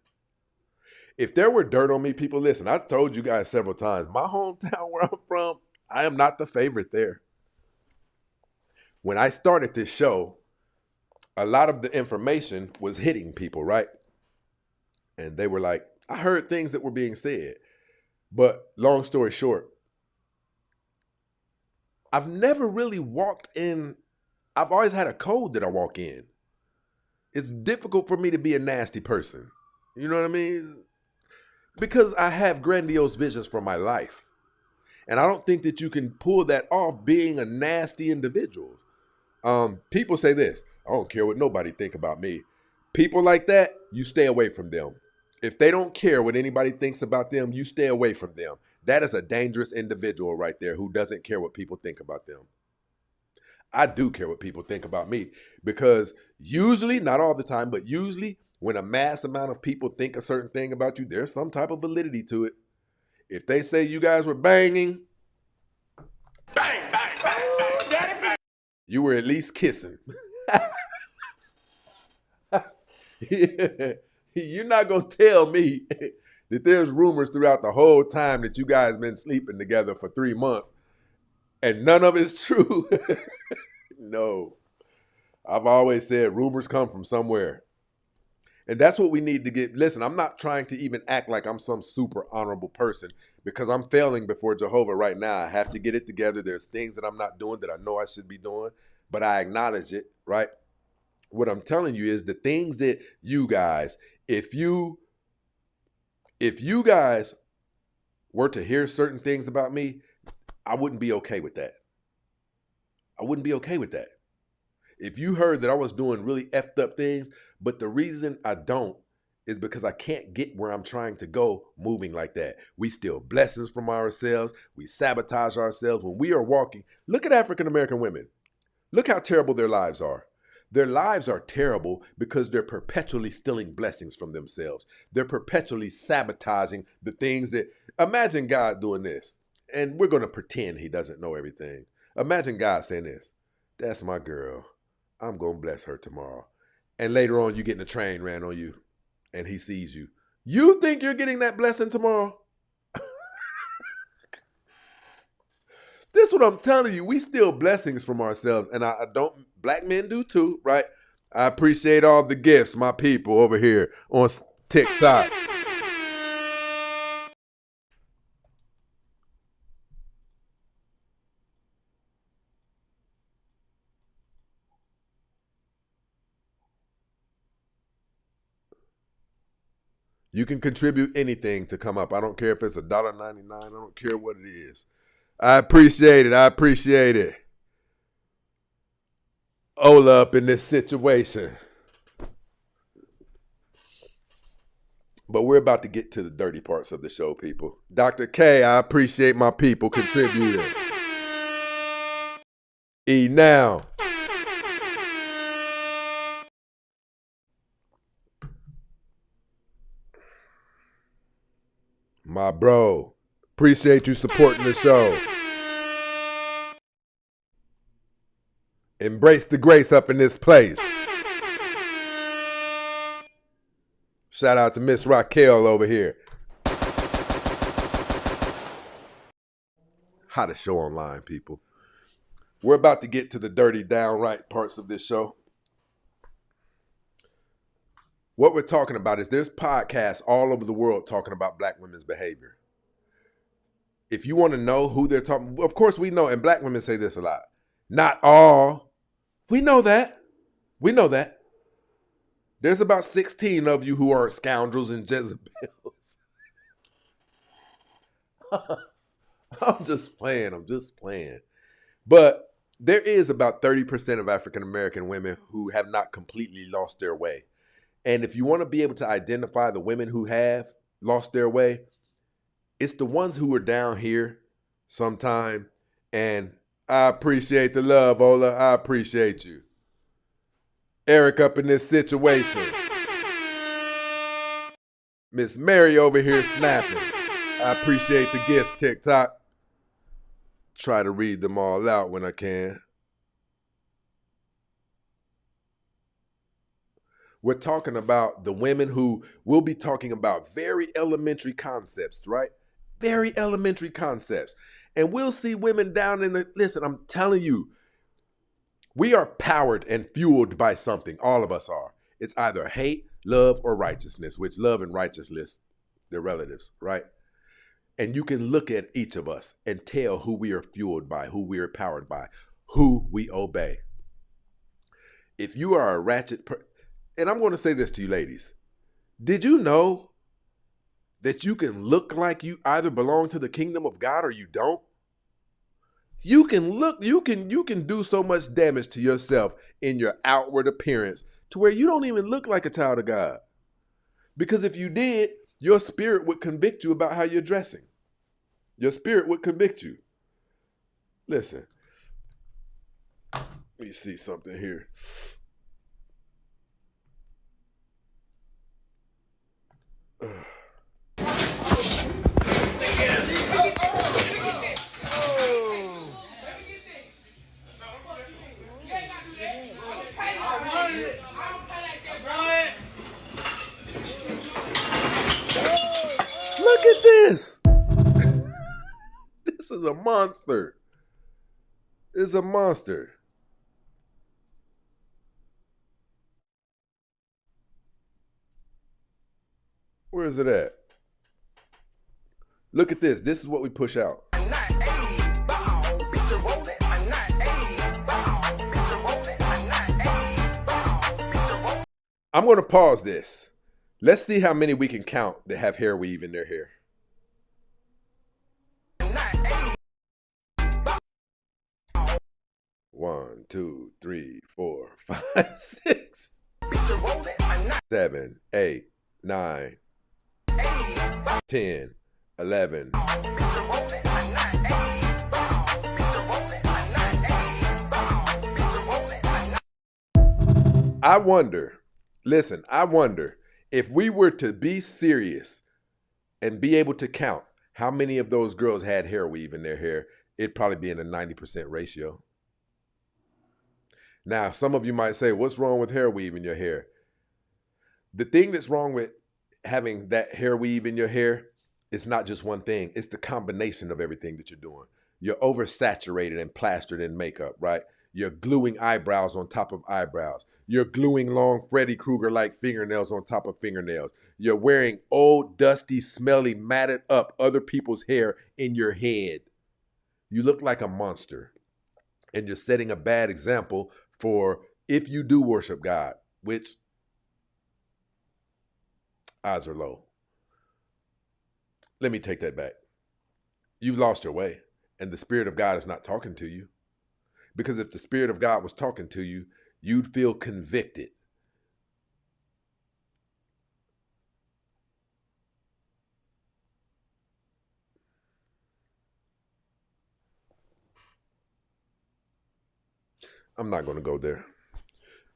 If there were dirt on me, people, listen, I told you guys several times, my hometown where I'm from, I am not the favorite there. When I started this show, a lot of the information was hitting people, right? And they were like, I heard things that were being said. But long story short, I've never really walked in, I've always had a code that I walk in. It's difficult for me to be a nasty person. You know what I mean? Because I have grandiose visions for my life. And I don't think that you can pull that off being a nasty individual. People say this, I don't care what nobody think about me. People like that, you stay away from them. If they don't care what anybody thinks about them, you stay away from them. That is a dangerous individual right there who doesn't care what people think about them. I do care what people think about me because usually, not all the time, but usually when a mass amount of people think a certain thing about you, there's some type of validity to it. If they say you guys were banging, Bang, bang, bang, bang, daddy, bang. You were at least kissing. You're not going to tell me that there's rumors throughout the whole time that you guys been sleeping together for 3 months and none of it's true. No. I've always said rumors come from somewhere. And that's what we need to get. Listen, I'm not trying to even act like I'm some super honorable person because I'm failing before Jehovah right now. I have to get it together. There's things that I'm not doing that I know I should be doing, but I acknowledge it, right? What I'm telling you is the things that you guys, if you guys were to hear certain things about me, I wouldn't be okay with that. I wouldn't be okay with that. If you heard that I was doing really effed up things, but the reason I don't is because I can't get where I'm trying to go moving like that. We steal blessings from ourselves. We sabotage ourselves when we are walking. Look at African American women. Look how terrible their lives are. Their lives are terrible because they're perpetually stealing blessings from themselves. They're perpetually sabotaging the things that, imagine God doing this. And we're going to pretend he doesn't know everything. Imagine God saying this, that's my girl. I'm going to bless her tomorrow. And later on, you get in a train ran on you and he sees you. You think you're getting that blessing tomorrow? This is what I'm telling you. We steal blessings from ourselves. And I don't, black men do too, right? I appreciate all the gifts, my people over here on TikTok. You can contribute anything to come up. I don't care if it's $1.99. I don't care what it is. I appreciate it. I appreciate it. Ola up in this situation. But we're about to get to the dirty parts of the show, people. Dr. K, I appreciate my people contributing. E now. My bro, appreciate you supporting the show. Embrace the grace up in this place. Shout out to Miss Raquel over here. Hottest show online, people. We're about to get to the dirty, downright parts of this show. What we're talking about is there's podcasts all over the world talking about black women's behavior. If you want to know who they're talking, of course we know, and black women say this a lot. Not all. We know that. We know that. There's about 16 of you who are scoundrels and Jezebels. I'm just playing. I'm just playing. But there is about 30% of African American women who have not completely lost their way. And if you want to be able to identify the women who have lost their way, it's the ones who are down here sometime. And I appreciate the love, Ola. I appreciate you. Eric up in this situation. Miss Mary over here snapping. I appreciate the gifts, TikTok. Try to read them all out when I can. We're talking about the women who will be talking about very elementary concepts, right? Very elementary concepts. And we'll see women down in the, listen, I'm telling you, we are powered and fueled by something. All of us are. It's either hate, love, or righteousness, which love and righteousness, they're relatives, right? And you can look at each of us and tell who we are fueled by, who we are powered by, who we obey. If you are a ratchet and I'm going to say this to you ladies. Did you know that you can look like you either belong to the kingdom of God or you don't? You can look, you can do so much damage to yourself in your outward appearance to where you don't even look like a child of God. Because if you did, your spirit would convict you about how you're dressing. Your spirit would convict you. Listen, let me see something here. this? This is a monster. It's a monster. Where is it at? Look at this. This is what we push out. I'm going to pause this. Let's see how many we can count that have hair weave in their hair. One, two, three, 4, 5, 6, 7, 8, 9, 10, 11. I wonder if we were to be serious and be able to count how many of those girls had hair weave in their hair, it'd probably be in a 90% ratio. Now, some of you might say, what's wrong with hair weave in your hair? The thing that's wrong with having that hair weave in your hair, it's not just one thing. It's the combination of everything that you're doing. You're oversaturated and plastered in makeup, right? You're gluing eyebrows on top of eyebrows. You're gluing long Freddy Krueger-like fingernails on top of fingernails. You're wearing old, dusty, smelly, matted up other people's hair in your head. You look like a monster. And you're setting a bad example for if you do worship God, which odds are low. Let me take that back. You've lost your way, and the Spirit of God is not talking to you. Because if the Spirit of God was talking to you, you'd feel convicted. I'm not going to go there.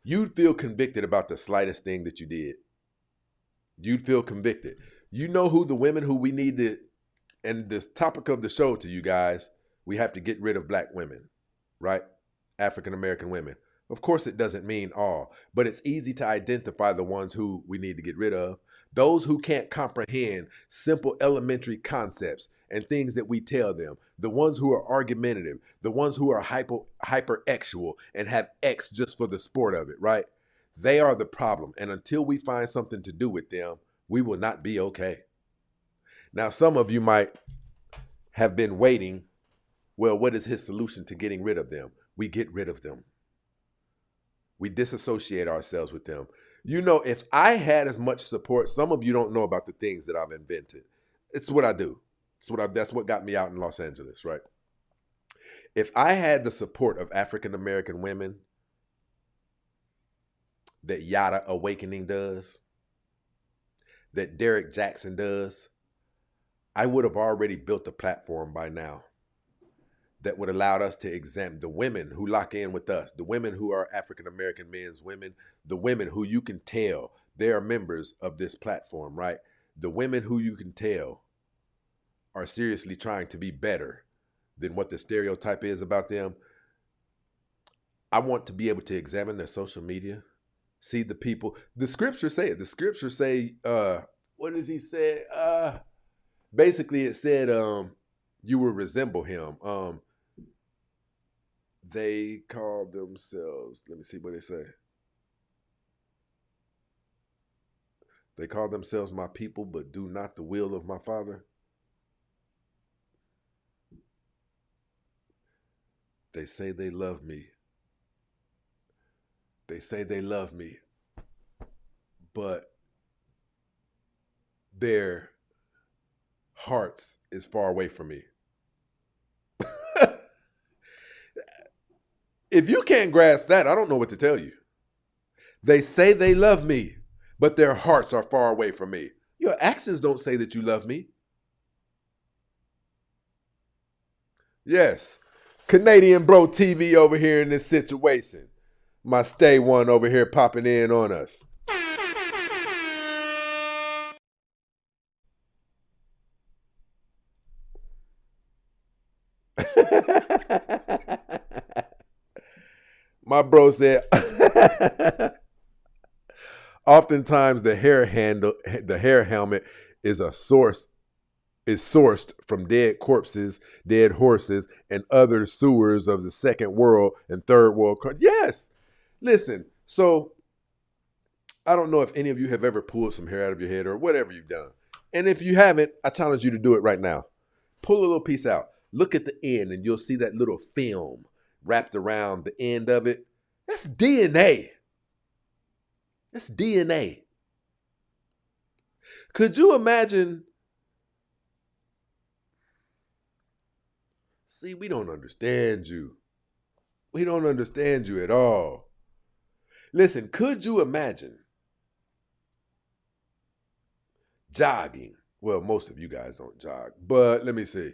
You'd feel convicted about the slightest thing that you did. You'd feel convicted. You know who the women who we need to, and this topic of the show to you guys, we have to get rid of black women, right? African American women. Of course, it doesn't mean all, but it's easy to identify the ones who we need to get rid of. Those who can't comprehend simple elementary concepts and things that we tell them. The ones who are argumentative. The ones who are hyperexual and have X just for the sport of it, right? They are the problem. And until we find something to do with them, we will not be okay. Now, some of you might have been waiting. Well, what is his solution to getting rid of them? We get rid of them. We disassociate ourselves with them. You know, if I had as much support, some of you don't know about the things that I've invented. It's what I do. That's what got me out in Los Angeles, right? If I had the support of African American women that Yada Awakening does, that Derek Jackson does, I would have already built a platform by now that would allow us to examine the women who lock in with us, the women who are African American men's women, the women who you can tell they are members of this platform, right? The women who you can tell are seriously trying to be better than what the stereotype is about them. I want to be able to examine their social media, see the people. The scriptures say it. The scriptures say, what does he say? Basically, it said, you will resemble him. They called themselves, let me see what they say. They call themselves my people, but do not the will of my Father. They say they love me. They say they love me, but their hearts is far away from me. If you can't grasp that, I don't know what to tell you. They say they love me, but their hearts are far away from me. Your actions don't say that you love me. Yes, Canadian Bro TV over here in this situation. My stay one over here popping in on us. My bro said, oftentimes the hair helmet is a source is sourced from dead corpses, dead horses, and other sewers of the second world and third world. Yes. Listen, so I don't know if any of you have ever pulled some hair out of your head or whatever you've done. And if you haven't, I challenge you to do it right now. Pull a little piece out. Look at the end and you'll see that little film wrapped around the end of it. That's DNA. That's DNA. Could you imagine? See, we don't understand you. We don't understand you at all. Listen, could you imagine jogging? Well, most of you guys don't jog, but let me see.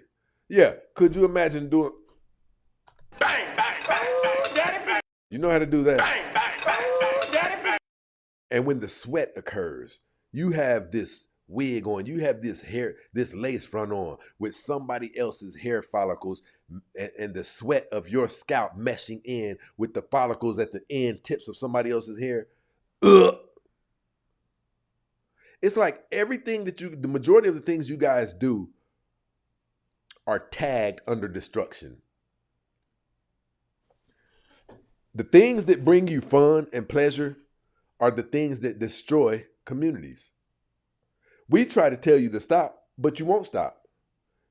Yeah, could you imagine doing... Bang, bang, bang, bang, daddy, bang. You know how to do that? Bang, bang, bang, bang, daddy, bang. And when the sweat occurs, you have this wig on, you have this hair, this lace front on with somebody else's hair follicles and the sweat of your scalp meshing in with the follicles at the end tips of somebody else's hair. Ugh. It's like everything that the majority of the things you guys do are tagged under destruction. The things that bring you fun and pleasure are the things that destroy communities. We try to tell you to stop, but you won't stop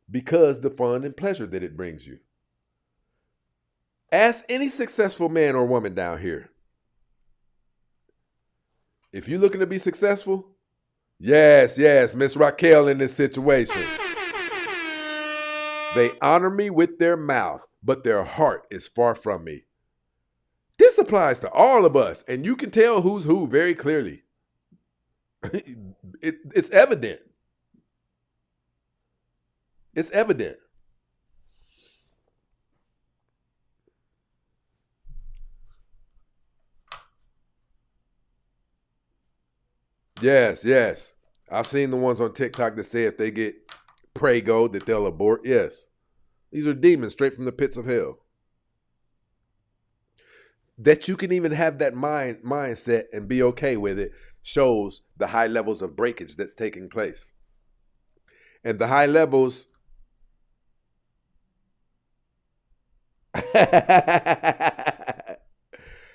because the fun and pleasure that it brings you. Ask any successful man or woman down here. If you're looking to be successful, yes, Miss Raquel in this situation. They honor me with their mouth, but their heart is far from me. This applies to all of us, and you can tell who's who very clearly. It's evident. It's evident. Yes. I've seen the ones on TikTok that say if they get Prego that they'll abort. Yes. These are demons straight from the pits of hell. That you can even have that mindset and be okay with it shows the high levels of breakage that's taking place. And the high levels...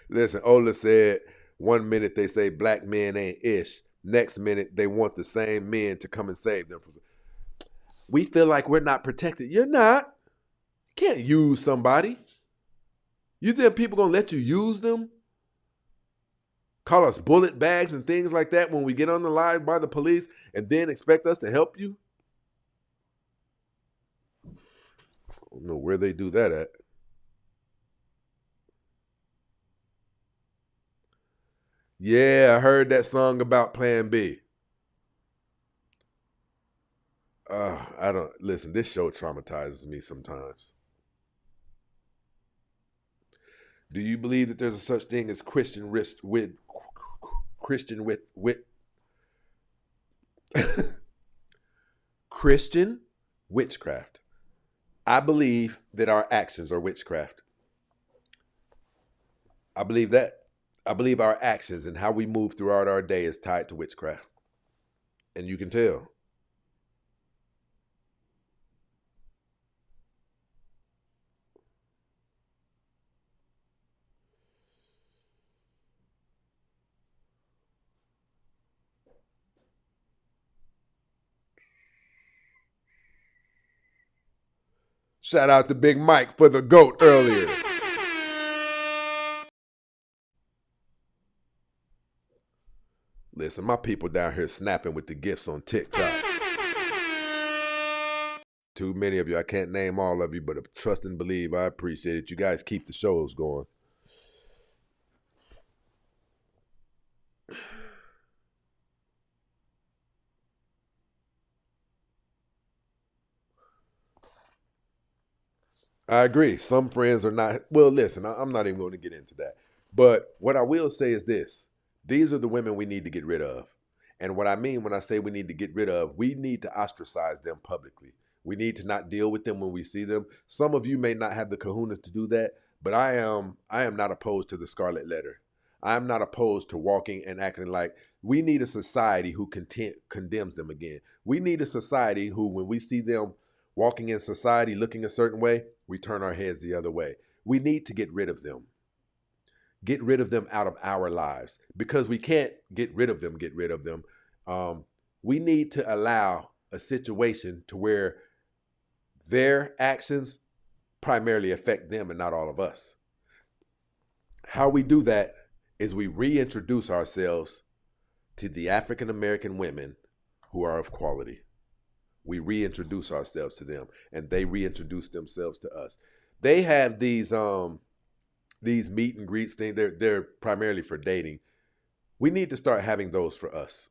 Listen, Ola said, 1 minute they say black men ain't ish. Next minute they want the same men to come and save them. We feel like we're not protected. You're not. You can't use somebody. You think people gonna let you use them? Call us bullet bags and things like that when we get on the line by the police and then expect us to help you? I don't know where they do that at. Yeah, I heard that song about Plan B. I don't... Listen, this show traumatizes me sometimes. Do you believe that there's a such thing as Christian witchcraft? I believe that our actions are witchcraft. I believe that. I believe our actions and how we move throughout our day is tied to witchcraft. And you can tell. Shout out to Big Mike for the GOAT earlier. Listen, my people down here snapping with the gifts on TikTok. Too many of you. I can't name all of you, but trust and believe. I appreciate it. You guys keep the shows going. I agree. Some friends are not... Well, listen, I'm not even going to get into that. But what I will say is this. These are the women we need to get rid of. And what I mean when I say we need to get rid of, we need to ostracize them publicly. We need to not deal with them when we see them. Some of you may not have the kahunas to do that, but I am not opposed to the scarlet letter. I'm not opposed to walking and acting like we need a society who condemns them again. We need a society who, when we see them walking in society looking a certain way, we turn our heads the other way. We need to get rid of them. Get rid of them out of our lives. Because we can't get rid of them. We need to allow a situation to where their actions primarily affect them and not all of us. How we do that is we reintroduce ourselves to the African American women who are of quality. We reintroduce ourselves to them, and they reintroduce themselves to us. They have these meet and greets things. They're primarily for dating. We need to start having those for us.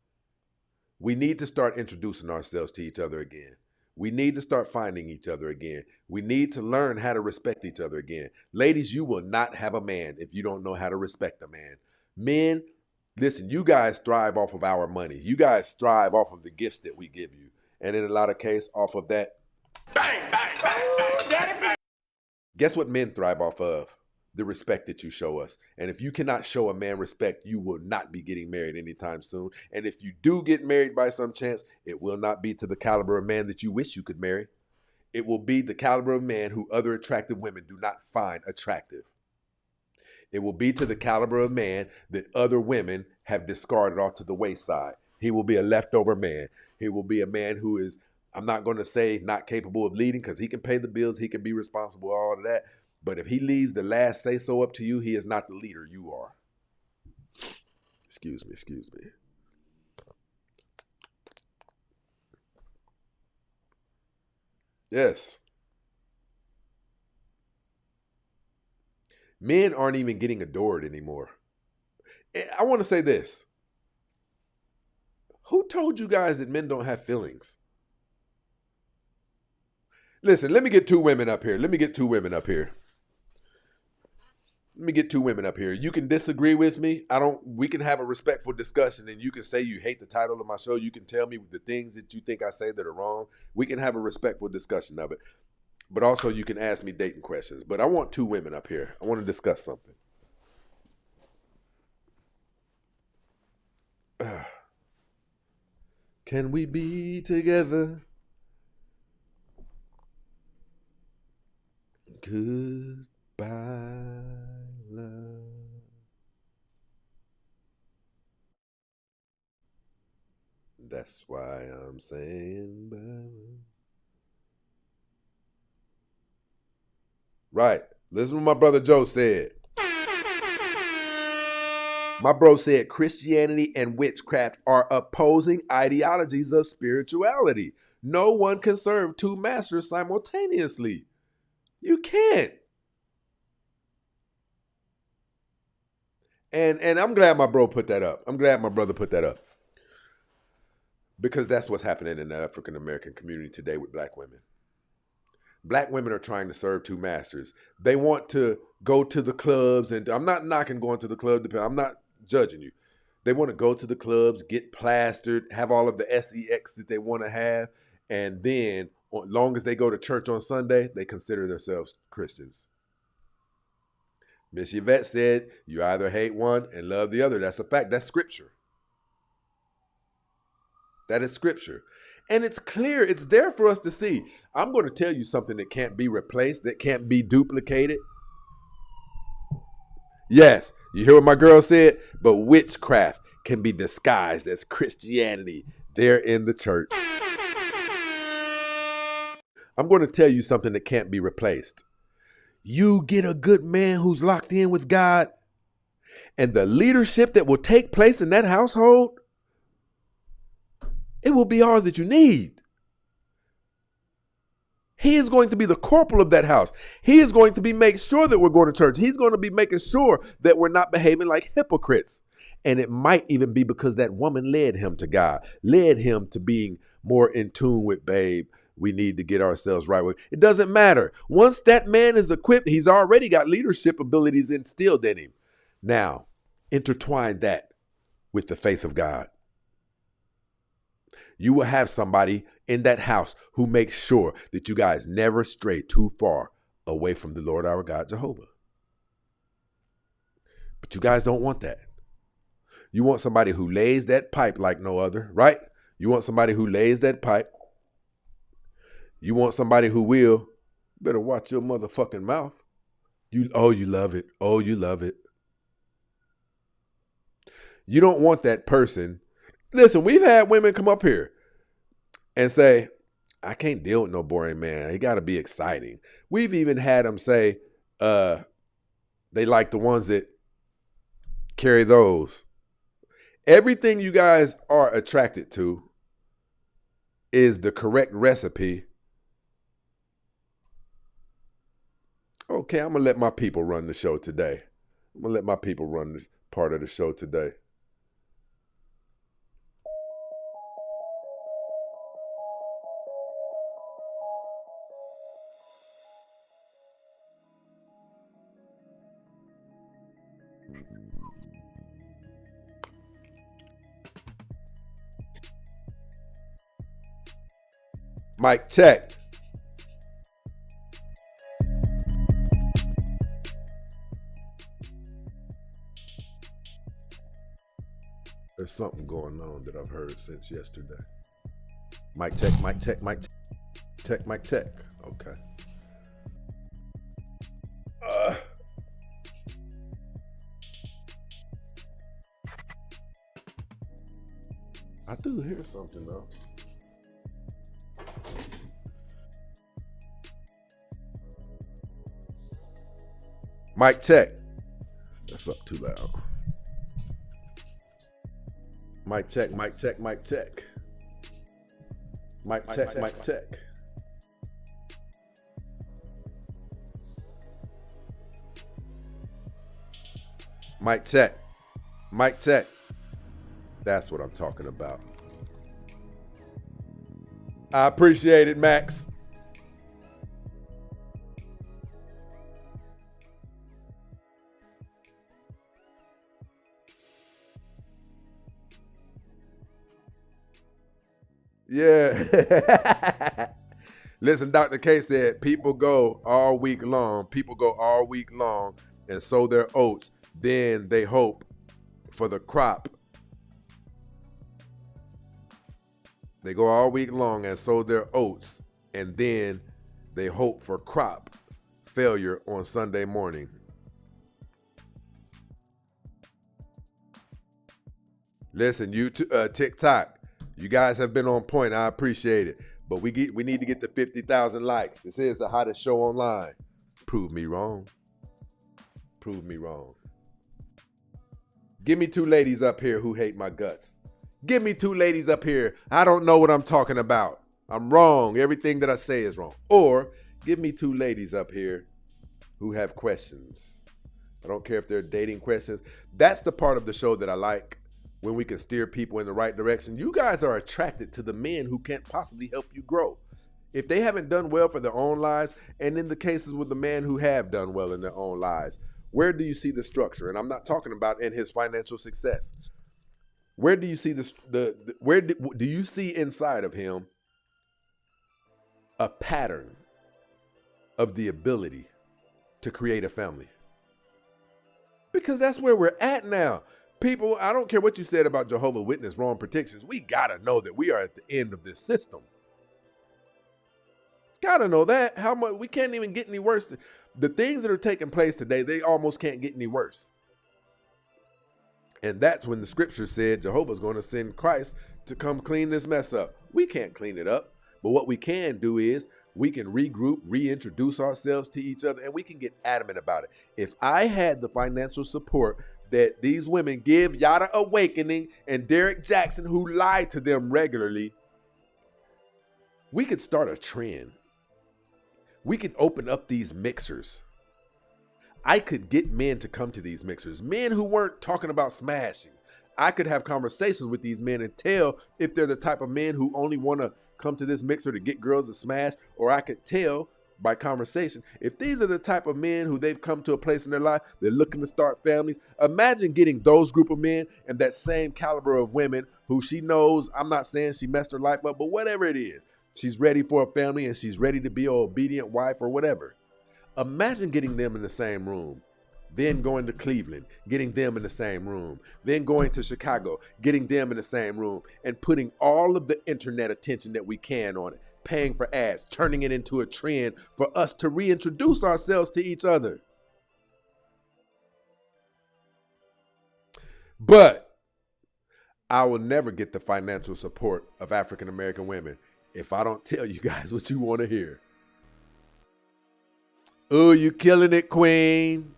We need to start introducing ourselves to each other again. We need to start finding each other again. We need to learn how to respect each other again. Ladies, you will not have a man if you don't know how to respect a man. Men, listen, you guys thrive off of our money. You guys thrive off of the gifts that we give you. And in a lot of cases, off of that. Bang, bang, bang, bang. Guess what men thrive off of? The respect that you show us. And if you cannot show a man respect, you will not be getting married anytime soon. And if you do get married by some chance, it will not be to the caliber of man that you wish you could marry. It will be the caliber of man who other attractive women do not find attractive. It will be to the caliber of man that other women have discarded off to the wayside. He will be a leftover man. He will be a man who is, I'm not going to say not capable of leading, because he can pay the bills, he can be responsible, all of that. But if he leaves the last say-so up to you, he is not the leader you are. Excuse me. Yes. Men aren't even getting adored anymore. I want to say this. Who told you guys that men don't have feelings? Listen, let me get two women up here. You can disagree with me. We can have a respectful discussion, and you can say you hate the title of my show. You can tell me the things that you think I say that are wrong. We can have a respectful discussion of it. But also you can ask me dating questions. But I want two women up here. I want to discuss something. Can we be together? Goodbye, love. That's why I'm saying bye. Right. Listen to what my brother Joe said. My bro said Christianity and witchcraft are opposing ideologies of spirituality. No one can serve two masters simultaneously. You can't. And I'm glad my bro put that up. I'm glad my brother put that up. Because that's what's happening in the African American community today with black women. Black women are trying to serve two masters. They want to go to the clubs, and I'm not knocking going to the club. I'm not judging you. They want to go to the clubs, get plastered, have all of the sex that they want to have, and then, as long as they go to church on Sunday, they consider themselves Christians. Miss Yvette said, you either hate one and love the other. That's a fact. That's scripture. That is scripture. And it's clear. It's there for us to see. I'm going to tell you something that can't be replaced, that can't be duplicated. Yes, you hear what my girl said? But witchcraft can be disguised as Christianity there in the church. I'm going to tell you something that can't be replaced. You get a good man who's locked in with God, and the leadership that will take place in that household, it will be all that you need. He is going to be the corporal of that house. He is going to be making sure that we're going to church. He's going to be making sure that we're not behaving like hypocrites. And it might even be because that woman led him to God, led him to being more in tune with, babe, we need to get ourselves right. It doesn't matter. Once that man is equipped, he's already got leadership abilities instilled in him. Now, intertwine that with the faith of God. You will have somebody in that house who makes sure that you guys never stray too far away from the Lord our God, Jehovah. But you guys don't want that. You want somebody who lays that pipe like no other, right? You want somebody who lays that pipe. You want somebody who will. Better watch your motherfucking mouth. You love it. Oh, you love it. You don't want that person. Listen, we've had women come up here and say, I can't deal with no boring man. He got to be exciting. We've even had them say they like the ones that carry those. Everything you guys are attracted to is the correct recipe. Okay, I'm going to let my people run the show today. I'm going to let my people run this part of the show today. Mic check. There's something going on that I've heard since yesterday. Mic check, mic check, mic check, mic check. Okay. I do hear something though. Mic check. That's up too loud. Mic check, mic check, mic check. Mic check, mic check. Mic check. Mic check. That's what I'm talking about. I appreciate it, Max. Yeah. Listen, Dr. K said people go all week long. People go all week long and sow their oats. Then they hope for the crop. They go all week long and sow their oats. And then they hope for crop failure on Sunday morning. Listen, you TikTok, you guys have been on point. I appreciate it. But we need to get to 50,000 likes. This is the hottest show online. Prove me wrong. Prove me wrong. Give me 2 ladies up here who hate my guts. Give me 2 ladies up here. I don't know what I'm talking about. I'm wrong. Everything that I say is wrong. Or give me 2 ladies up here who have questions. I don't care if they're dating questions. That's the part of the show that I like. When we can steer people in the right direction. You guys are attracted to the men who can't possibly help you grow. If they haven't done well for their own lives, and in the cases with the men who have done well in their own lives, where do you see the structure? And I'm not talking about in his financial success. Where do you see where do you see inside of him a pattern of the ability to create a family? Because that's where we're at now. People, I don't care what you said about Jehovah's Witness wrong predictions. We got to know that we are at the end of this system. Got to know that. How much we can't even get any worse. The things that are taking place today, they almost can't get any worse. And that's when the scripture said Jehovah's going to send Christ to come clean this mess up. We can't clean it up. But what we can do is we can regroup, reintroduce ourselves to each other, and we can get adamant about it. If I had the financial support that these women give Yada Awakening and Derek Jackson, who lie to them regularly, we could start a trend. We could open up these mixers. I could get men to come to these mixers, men who weren't talking about smashing. I could have conversations with these men and tell if they're the type of men who only want to come to this mixer to get girls to smash, or I could tell by conversation if these are the type of men who they've come to a place in their life, they're looking to start families. Imagine getting those group of men and that same caliber of women who she knows, I'm not saying she messed her life up, but whatever it is, she's ready for a family and she's ready to be an obedient wife or whatever. Imagine getting them in the same room. then going to Cleveland, getting them in the same room, then going to Chicago, getting them in the same room, and putting all of the internet attention that we can on it, paying for ads, turning it into a trend for us to reintroduce ourselves to each other. But I will never get the financial support of African American women if I don't tell you guys what you want to hear. Oh, you killing it, queen.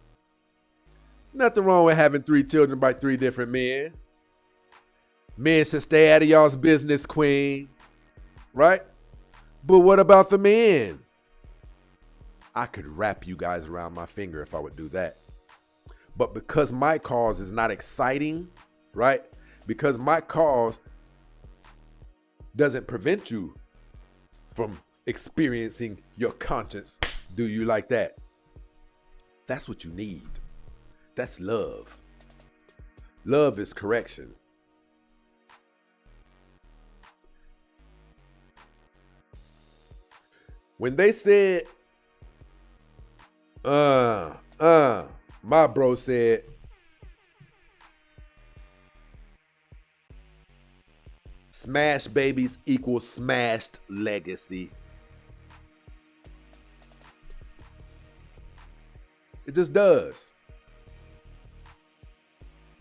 Nothing wrong with having 3 children by 3 different men. Men should stay out of y'all's business, queen. Right? But what about the men? I could wrap you guys around my finger if I would do that. But because my cause is not exciting, right? Because my cause doesn't prevent you from experiencing your conscience. Do you like that? That's what you need. That's love. Love is correction. When they said, my bro said, smash babies equals smashed legacy. It just does.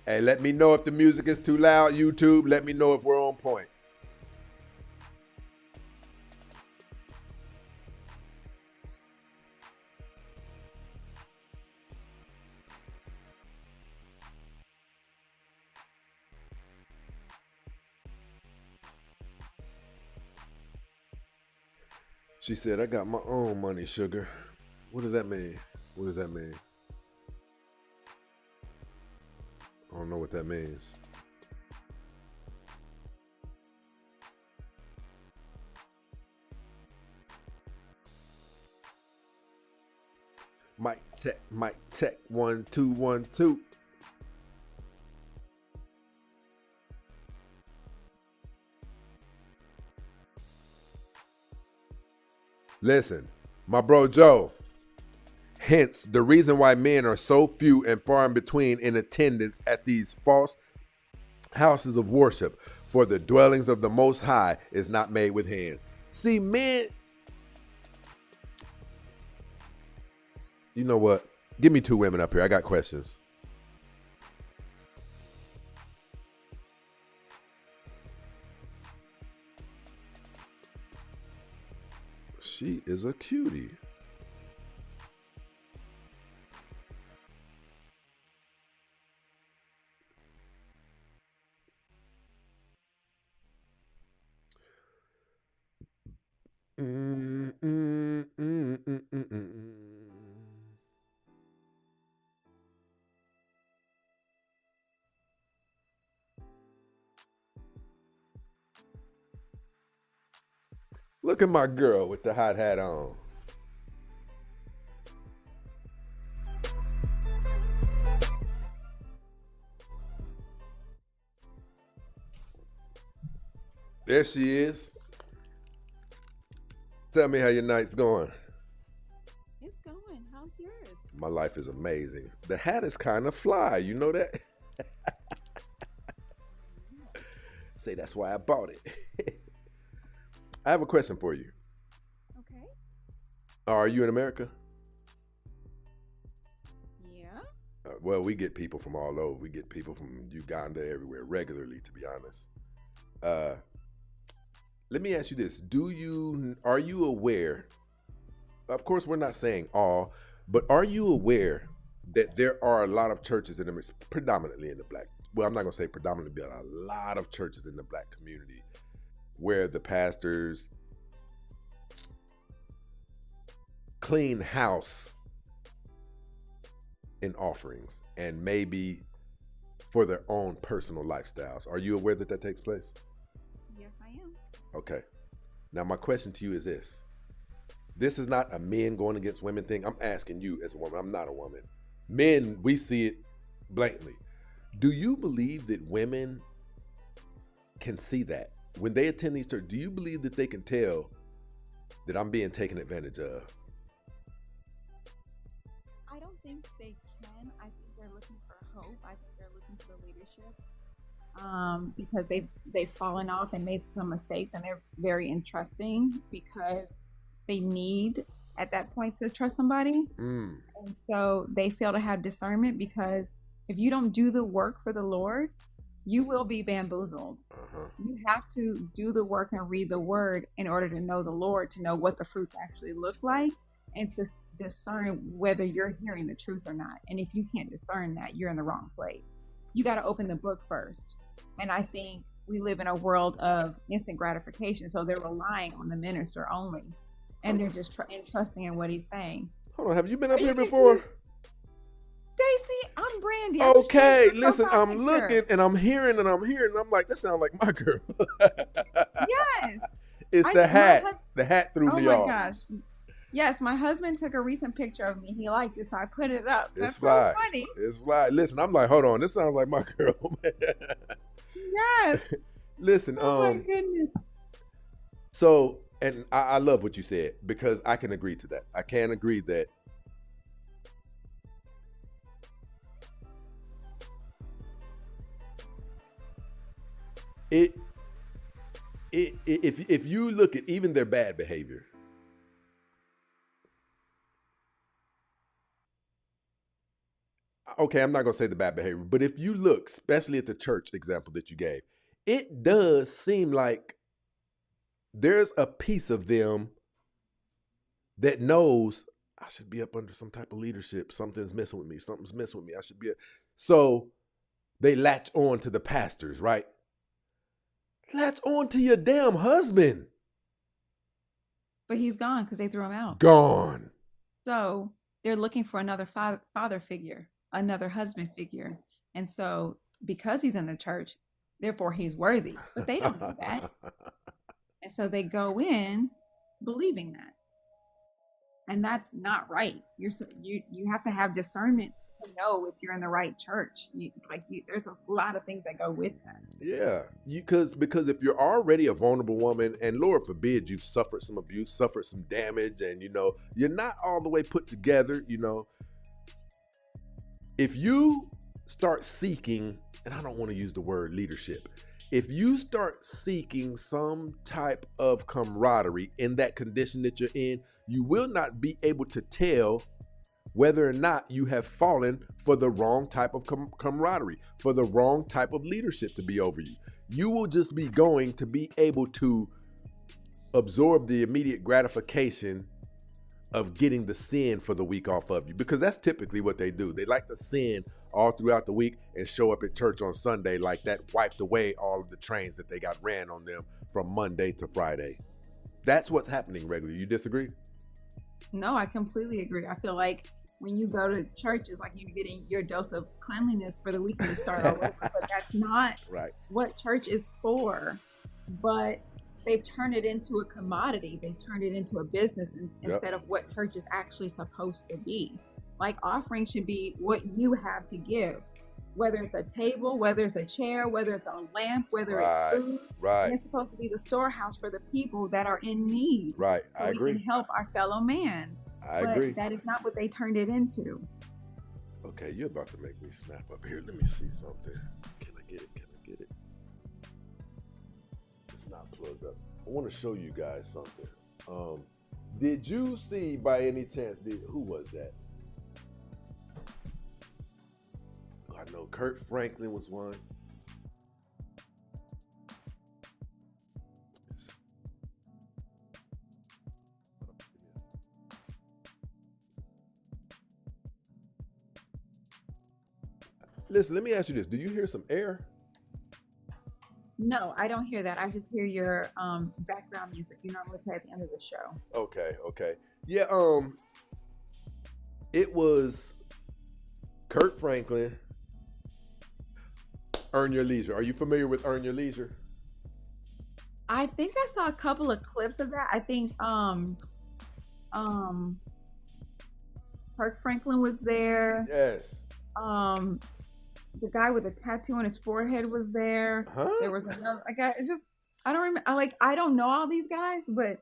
Hey, let me know if the music is too loud, YouTube. Let me know if we're on point. She said, I got my own money, sugar. What does that mean? What does that mean? I don't know what that means. Mic check, 1 2 1 2. Listen, my bro Joe. Hence, the reason why men are so few and far in between in attendance at these false houses of worship, for the dwellings of the Most High is not made with hands. See, men, you know what? Give me 2 women up here. I got questions. She is a cutie. Look at my girl with the hot hat on. There she is. Tell me how your night's going. It's going. How's yours? My life is amazing. The hat is kind of fly. You know that? Say that's why I bought it. I have a question for you. Okay. Are you in America? Yeah. Well, we get people from all over. We get people from Uganda, everywhere, regularly, to be honest. Let me ask you this. Are you aware, of course we're not saying all, but are you aware that there are a lot of churches predominantly in the black, well, I'm not going to say predominantly, but a lot of churches in the black community where the pastors clean house in offerings and maybe for their own personal lifestyles? Are you aware that that takes place? Yes, I am. Okay. Now my question to you is this. This is not a men going against women thing. I'm asking you as a woman. I'm not a woman. Men, we see it blatantly. Do you believe that women can see that? When they attend these churches, do you believe that they can tell that I'm being taken advantage of? I don't think they can. I because they've fallen off and made some mistakes, and they're very entrusting because they need at that point to trust somebody. Mm. And so they fail to have discernment because if you don't do the work for the Lord, you will be bamboozled. Uh-huh. You have to do the work and read the word in order to know the Lord, to know what the fruits actually look like, and to discern whether you're hearing the truth or not. And if you can't discern that, you're in the wrong place. You got to open the book first. And I think we live in a world of instant gratification, so they're relying on the minister only, and they're just trusting in what he's saying. Hold on, have you been up Are you here kidding before? me? Stacy, I'm Brandy. I just Okay, changed my listen, profile I'm picture. looking and I'm hearing and I'm like, that sounds like my girl. Yes. It's I- the my hat. hus- The hat threw Oh me my off. gosh. Yes, my husband took a recent picture of me. He liked it, so I put it up. It's That's fly. so funny. It's fly. Listen, I'm like, hold on, this sounds like my girl. Yes. Listen, Oh my goodness. so, and I love what you said because I can agree to that. I can agree that if you look at even their bad behavior, okay, I'm not gonna say the bad behavior, but if you look, especially at the church example that you gave, it does seem like there's a piece of them that knows I should be up under some type of leadership. Something's messing with me. Something's messing with me. I should be. So they latch on to the pastors, right? Latch on to your damn husband. But he's gone because they threw him out. Gone. So they're looking for another father figure, another husband figure. And so because he's in the church, therefore he's worthy. But they don't know that. And so they go in believing that. And that's not right. You have to have discernment to know if you're in the right church. There's a lot of things that go with that. Yeah, because if you're already a vulnerable woman, and Lord forbid you've suffered some abuse, suffered some damage, and you're not all the way put together. If you start seeking, and I don't want to use the word leadership, if you start seeking some type of camaraderie in that condition that you're in, you will not be able to tell whether or not you have fallen for the wrong type of camaraderie, for the wrong type of leadership to be over you. You will just be going to be able to absorb the immediate gratification of getting the sin for the week off of you, because that's typically what they do. They like to sin all throughout the week and show up at church on Sunday like that wiped away all of the trains that they got ran on them from Monday to Friday. That's what's happening regularly. You disagree? No, I completely agree. I feel like when you go to church, it's like you're getting your dose of cleanliness for the week and you start all over. But that's not right. What church is for. But they've turned it into a commodity. They've turned it into a business instead of what church is actually supposed to be. Like offering should be what you have to give, whether it's a table, whether it's a chair, whether it's a lamp, whether it's food. Right. And it's supposed to be the storehouse for the people that are in need. Right. So I agree. We can help our fellow man. I agree. That is not what they turned it into. Okay, you're about to make me snap up here. Let me see something. Can I get it? It's not plugged up. I want to show you guys something. Did you see by any chance, who was that? I know Kurt Franklin was one. Listen, let me ask you this. Do you hear some air? No, I don't hear that. I just hear your background music you normally play at the end of the show. Okay. Yeah, it was Kurt Franklin, Earn Your Leisure. Are you familiar with Earn Your Leisure? I think I saw a couple of clips of that. I think Kurt Franklin was there. Yes. The guy with a tattoo on his forehead was there. Huh? There was another. I don't remember. I don't know all these guys, but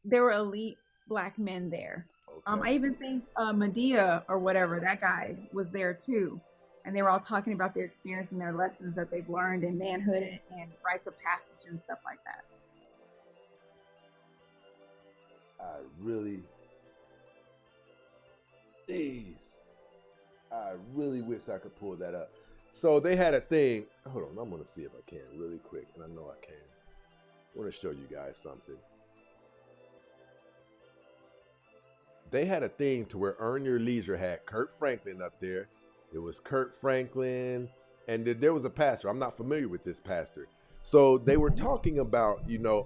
there were elite black men there. Okay. I even think Medea or whatever, that guy was there too. and they were all talking about their experience and their lessons that they've learned in manhood and rites of passage and stuff like that. I really, jeez, I really wish I could pull that up. So they had a thing. Hold on, I'm gonna see if I can really quick, and I know I can. I want to show you guys something. They had a thing to where Earn Your Leisure had Kurt Franklin up there. It was Kurt Franklin, and there was a pastor. I'm not familiar with this pastor. So they were talking about,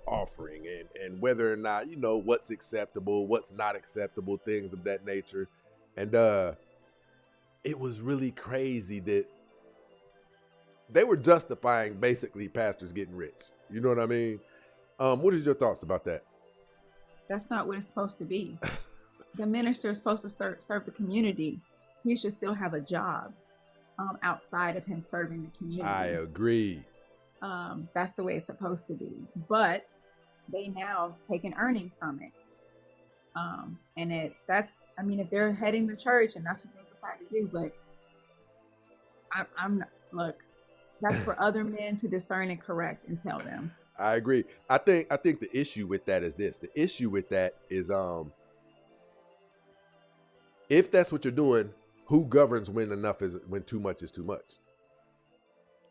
offering and whether or not, what's acceptable, what's not acceptable, things of that nature. And it was really crazy that they were justifying basically pastors getting rich. You know what I mean? What is your thoughts about that? That's not what it's supposed to be. The minister is supposed to serve the community. He should still have a job outside of him serving the community. I agree. That's the way it's supposed to be. But they now take an earning from it. And if they're heading the church and that's what they decide to do, but look, that's for other men to discern and correct and tell them. I agree. I think the issue with that is this. The issue with that is if that's what you're doing, who governs when too much is too much?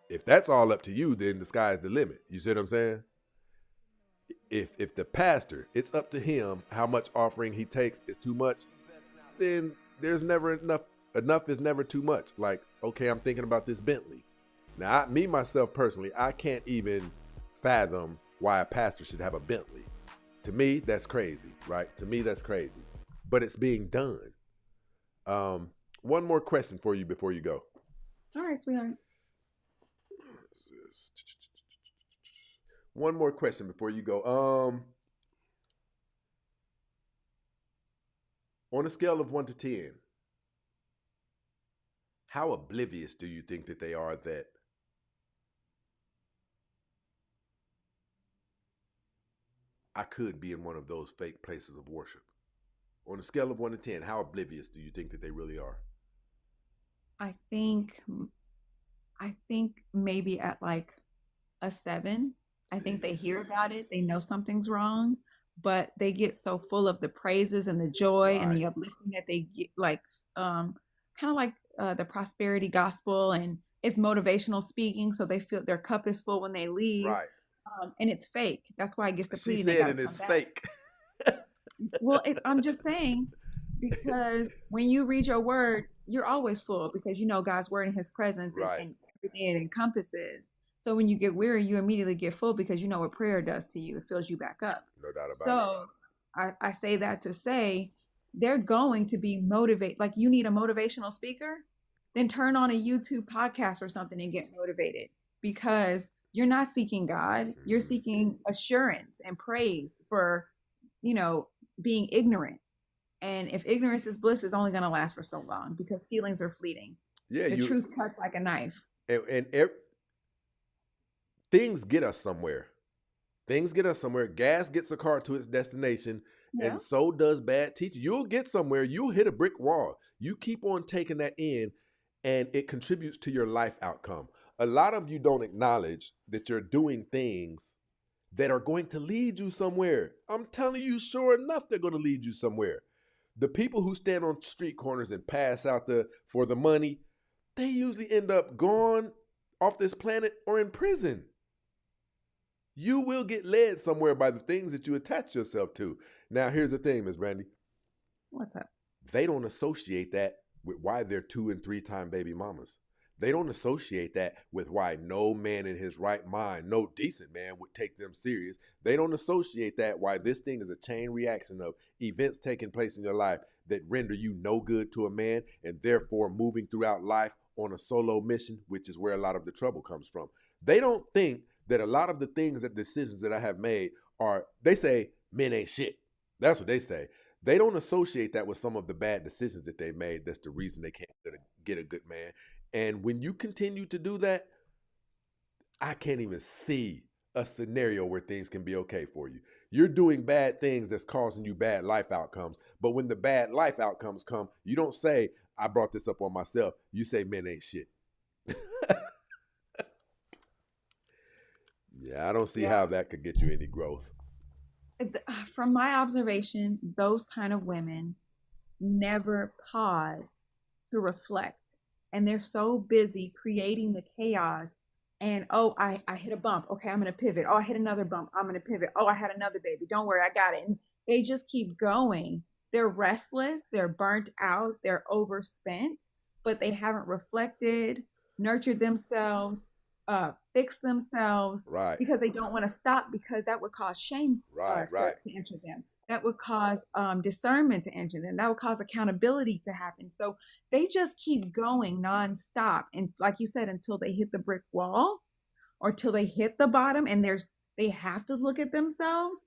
If that's all up to you, then the sky's the limit. You see what I'm saying? If the pastor, it's up to him how much offering he takes is too much, then there's never enough. Enough is never too much. Like, okay, I'm thinking about this Bentley. Now, myself personally, I can't even fathom why a pastor should have a Bentley. To me, that's crazy, right? To me, that's crazy. But it's being done. One more question for you before you go. All right, sweetheart. One more question before you go. On a scale of 1 to 10, how oblivious do you think that they are that I could be in one of those fake places of worship? On a scale of 1 to 10, how oblivious do you think that they really are? I think maybe at like a 7. I think they hear about it, they know something's wrong, but they get so full of the praises and the joy and the uplifting that they get, like kind of like the prosperity gospel, and it's motivational speaking, so they feel their cup is full when they leave. Right. And it's fake. That's why it gets depleted. She said it is fake. Well, I'm just saying, because when you read your word, you're always full because you know God's word and his presence and everything it encompasses. So when you get weary, you immediately get full because you know what prayer does to you. It fills you back up. No doubt about it. So I say that to say they're going to be motivated. Like, you need a motivational speaker, then turn on a YouTube podcast or something and get motivated, because you're not seeking God. You're seeking assurance and praise for, being ignorant. And if ignorance is bliss, is only going to last for so long because feelings are fleeting. Yeah, the truth cuts like a knife. And things get us somewhere. Gas gets a car to its destination, and so does bad teaching. You'll get somewhere. You'll hit a brick wall. You keep on taking that in, and it contributes to your life outcome. A lot of you don't acknowledge that you're doing things that are going to lead you somewhere. I'm telling you, sure enough, they're going to lead you somewhere. The people who stand on street corners and pass out for the money, they usually end up gone off this planet or in prison. You will get led somewhere by the things that you attach yourself to. Now, here's the thing, Ms. Brandy. What's up? They don't associate that with why they're 2- and 3-time baby mamas. They don't associate that with why no man in his right mind, no decent man would take them serious. They don't associate that why this thing is a chain reaction of events taking place in your life that render you no good to a man, and therefore moving throughout life on a solo mission, which is where a lot of the trouble comes from. They don't think that a lot of the decisions that I have made they say men ain't shit. That's what they say. They don't associate that with some of the bad decisions that they made. That's the reason they can't get a good man. And when you continue to do that, I can't even see a scenario where things can be okay for you. You're doing bad things that's causing you bad life outcomes. But when the bad life outcomes come, you don't say, I brought this up on myself. You say men ain't shit. Yeah, I don't see Yeah. how that could get you any growth. From my observation, those kind of women never pause to reflect. And they're so busy creating the chaos. And oh, I hit a bump. Okay, I'm gonna pivot. Oh, I hit another bump. I'm gonna pivot. Oh, I had another baby. Don't worry, I got it. And they just keep going. They're restless, they're burnt out, they're overspent, but they haven't reflected, nurtured themselves, fixed themselves Right, because they don't want to stop because that would cause shame right, right, to enter them. That would cause discernment to enter them. That would cause accountability to happen. So they just keep going nonstop. And like you said, until they hit the brick wall or till they hit the bottom and they have to look at themselves.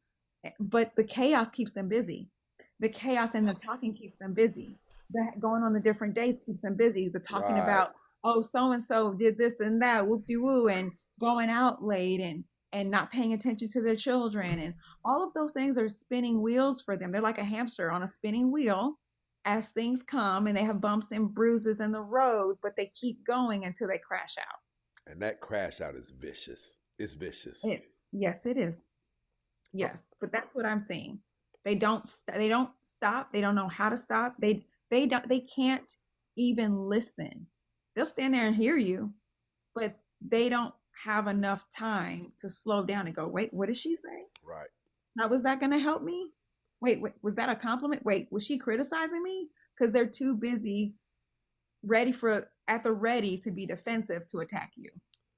But the chaos keeps them busy. The chaos and the talking keeps them busy. The going on the different dates keeps them busy. The talking right. about, oh, so and so did this and that, whoop de woo, and going out late and not paying attention to their children. And all of those things are spinning wheels for them. They're like a hamster on a spinning wheel as things come and they have bumps and bruises in the road, but they keep going until they crash out. And that crash out is vicious. It's vicious. Yes, it is. Yes, but that's what I'm seeing. They don't stop. They don't know how to stop. They can't even listen. They'll stand there and hear you, but they don't have enough time to slow down and go, wait, what did she say? Right. Now, was that going to help me? Wait, was that a compliment? Wait, was she criticizing me? Because they're too busy, at the ready to be defensive to attack you,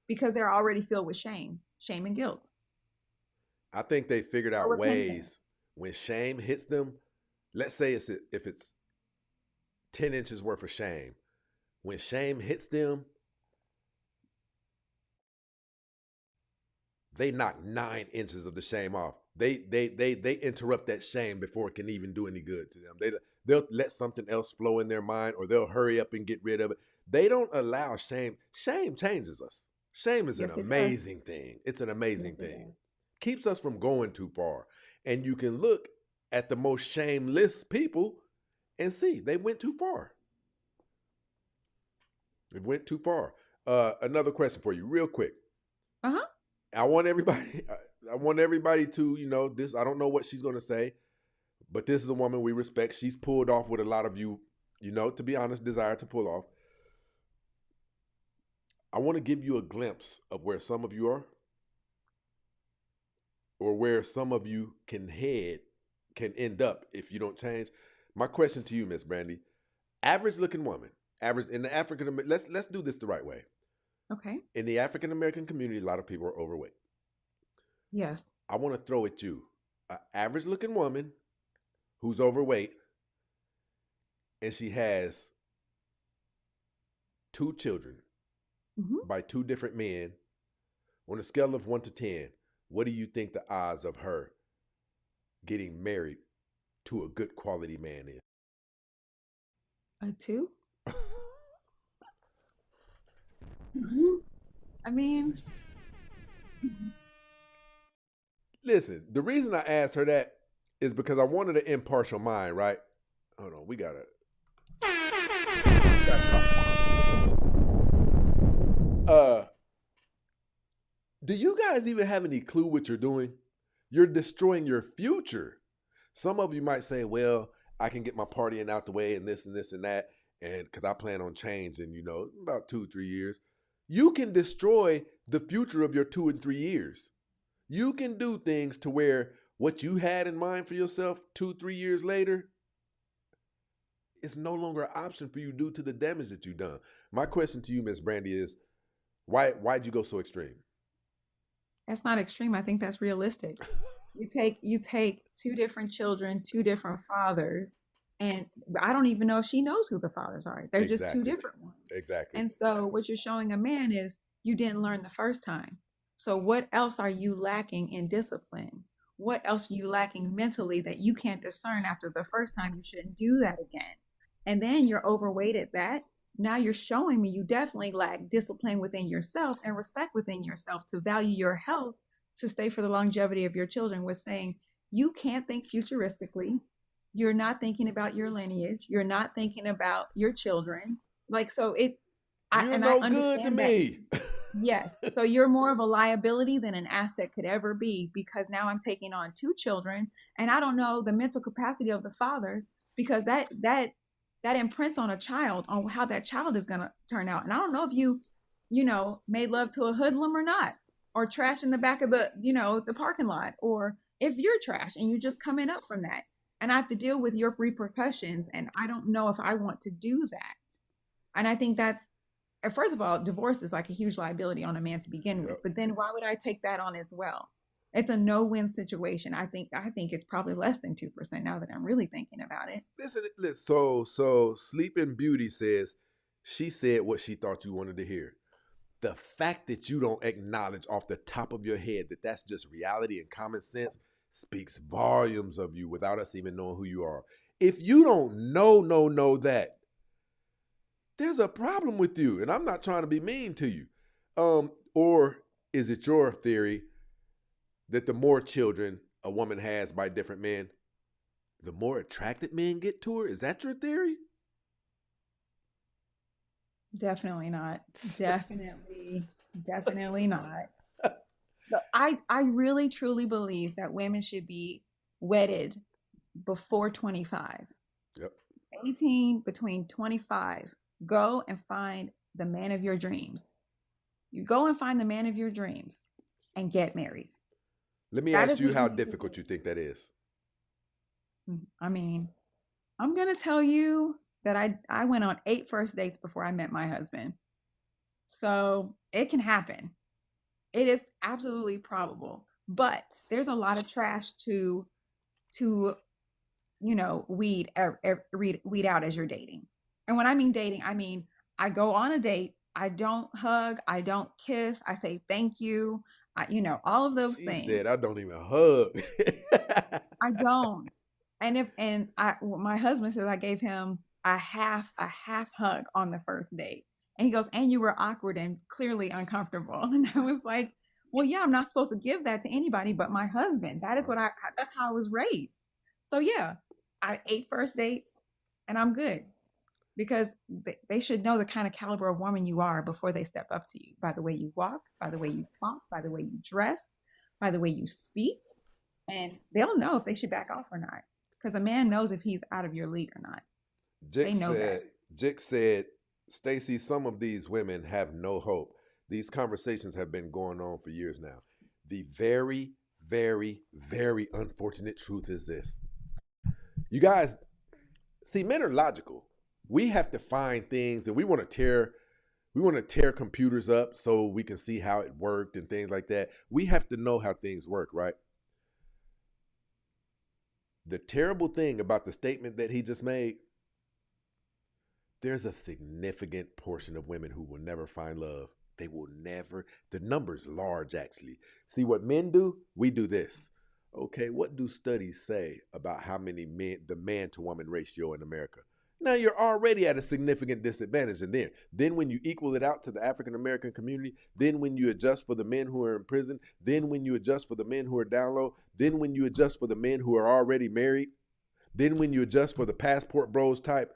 because they're already filled with shame and guilt I think they figured or out repentance. ways when shame hits them. Let's say if it's 10 inches worth of shame. When shame hits them, they knock 9 inches of the shame off. They interrupt that shame before it can even do any good to them. They'll let something else flow in their mind, or they'll hurry up and get rid of it. They don't allow shame. Shame changes us. Shame is an Yes, it does. amazing thing. It's an Yes, amazing it thing. does. Keeps us from going too far. And you can look at the most shameless people and see they went too far. They went too far. Another question for you, real quick. Uh-huh. I want everybody. I want everybody to, this. I don't know what she's going to say, but this is a woman we respect. She's pulled off what a lot of you, to be honest, desire to pull off. I want to give you a glimpse of where some of you are, or where some of you can end up if you don't change. My question to you, Miss Brandy: average looking woman, average in the African. Let's do this the right way. Okay. In the African American community, a lot of people are overweight. Yes. I want to throw at you an average looking woman who's overweight, and she has 2 children Mm-hmm. by 2 different men. On a scale of 1 to 10, what do you think the odds of her getting married to a good quality man is? A 2? I mean, Listen, the reason I asked her that is because I wanted an impartial mind, right? Hold on, we gotta. Do you guys even have any clue what you're doing? You're destroying your future. Some of you might say, well, I can get my partying out the way and this and this and that, and because I plan on changing, about 2-3 years. You can destroy the future of your 2 and 3 years. You can do things to where what you had in mind for yourself 2-3 years later, it's no longer an option for you due to the damage that you've done. My question to you, Miss Brandy, is why'd you go so extreme? that's not extreme. I think that's realistic. You take 2 different children, 2 different fathers, and I don't even know if she knows who the fathers are. They're just two Exactly. different ones. Exactly. And so what you're showing a man is you didn't learn the first time. So what else are you lacking in discipline? What else are you lacking mentally that you can't discern after the first time? You shouldn't do that again. And then you're overweight at that. Now you're showing me you definitely lack discipline within yourself and respect within yourself to value your health, to stay for the longevity of your children, with saying you can't think futuristically. You're not thinking about your lineage. You're not thinking about your children. Like, so You're I no good to understand that. me. Yes. So you're more of a liability than an asset could ever be, because now I'm taking on two children and I don't know the mental capacity of the fathers, because that imprints on a child on how that child is going to turn out. And I don't know if you made love to a hoodlum or not, or trash in the back of the parking lot, or if you're trash and you're just coming up from that. And I have to deal with your repercussions. And I don't know if I want to do that. And I think that's, first of all, divorce is like a huge liability on a man to begin with. Yep. But then why would I take that on as well? It's a no-win situation. I think it's probably less than 2% now that I'm really thinking about it. Listen. So Sleeping Beauty says she said what she thought you wanted to hear. The fact that you don't acknowledge off the top of your head that that's just reality and common sense speaks volumes of you without us even knowing who you are. If you don't know that, there's a problem with you, and I'm not trying to be mean to you. Or is it your theory that the more children a woman has by different men, the more attracted men get to her? Is that your theory? Definitely not. Definitely not. So I really truly believe that women should be wedded before 25. Yep. 18, between 25. Go and find the man of your dreams. You go and find the man of your dreams and get married. Let me That ask is you what how you need to difficult do. you think that is. I mean, I'm going to tell you that I went on 8 first dates before I met my husband. So it can happen. It is absolutely probable. But there's a lot of trash to weed out as you're dating. And when I mean dating, I mean I go on a date, I don't hug, I don't kiss, I say thank you, all of those She things. said, I don't even hug. I don't. My husband says I gave him a half hug on the first date. And he goes, and you were awkward and clearly uncomfortable. And I was like, well, yeah, I'm not supposed to give that to anybody but my husband. That's how I was raised. So yeah, I ate first dates and I'm good, because they should know the kind of caliber of woman you are before they step up to you, by the way you walk, by the way you talk, by the way you dress, by the way you speak, and they'll know if they should back off or not. Because a man knows if he's out of your league or not. They Jick know that. said, Jick said, Stacy, some of these women have no hope. These conversations have been going on for years now. The very, very, very unfortunate truth is this. You guys, see, men are logical. We have to find things, and we want to tear computers up so we can see how it worked and things like that. We have to know how things work, right? The terrible thing about the statement that he just made, there's a significant portion of women who will never find love. They will never. The number's large, actually. See, what men do, we do this. Okay, what do studies say about how many men, the man to woman ratio in America? Now you're already at a significant disadvantage. And then when you equal it out to the African American community, then when you adjust for the men who are in prison, then when you adjust for the men who are down low, then when you adjust for the men who are already married, then when you adjust for the passport bros type.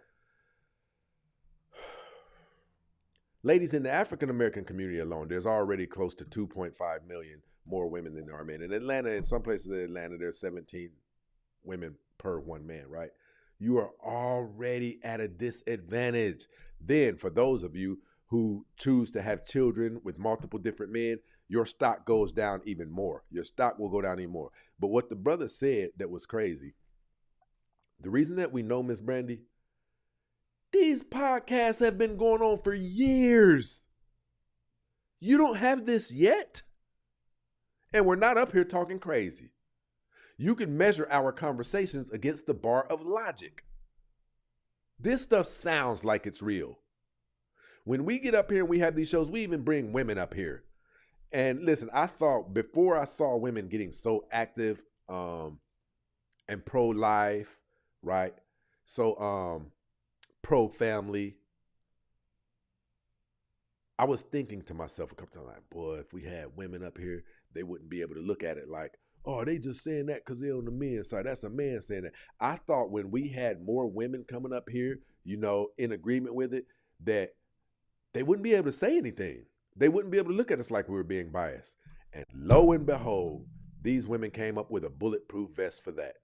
Ladies, in the African American community alone, there's already close to 2.5 million more women than there are men. In Atlanta, in some places in Atlanta, there's 17 women per one man, right? You are already at a disadvantage. Then, for those of you who choose to have children with multiple different men, your stock goes down even more. Your stock will go down even more. But what the brother said that was crazy, the reason that we know, Miss Brandy, these podcasts have been going on for years. You don't have this yet? And we're not up here talking crazy. You can measure our conversations against the bar of logic. This stuff sounds like it's real. When we get up here and we have these shows, we even bring women up here. And listen, I thought before I saw women getting so active and pro-life, right? So pro-family, I was thinking to myself a couple times, like, boy, if we had women up here, they wouldn't be able to look at it like, oh, they just saying that because they're on the men's side. That's a man saying that. I thought when we had more women coming up here, in agreement with it, that they wouldn't be able to say anything. They wouldn't be able to look at us like we were being biased. And lo and behold, these women came up with a bulletproof vest for that.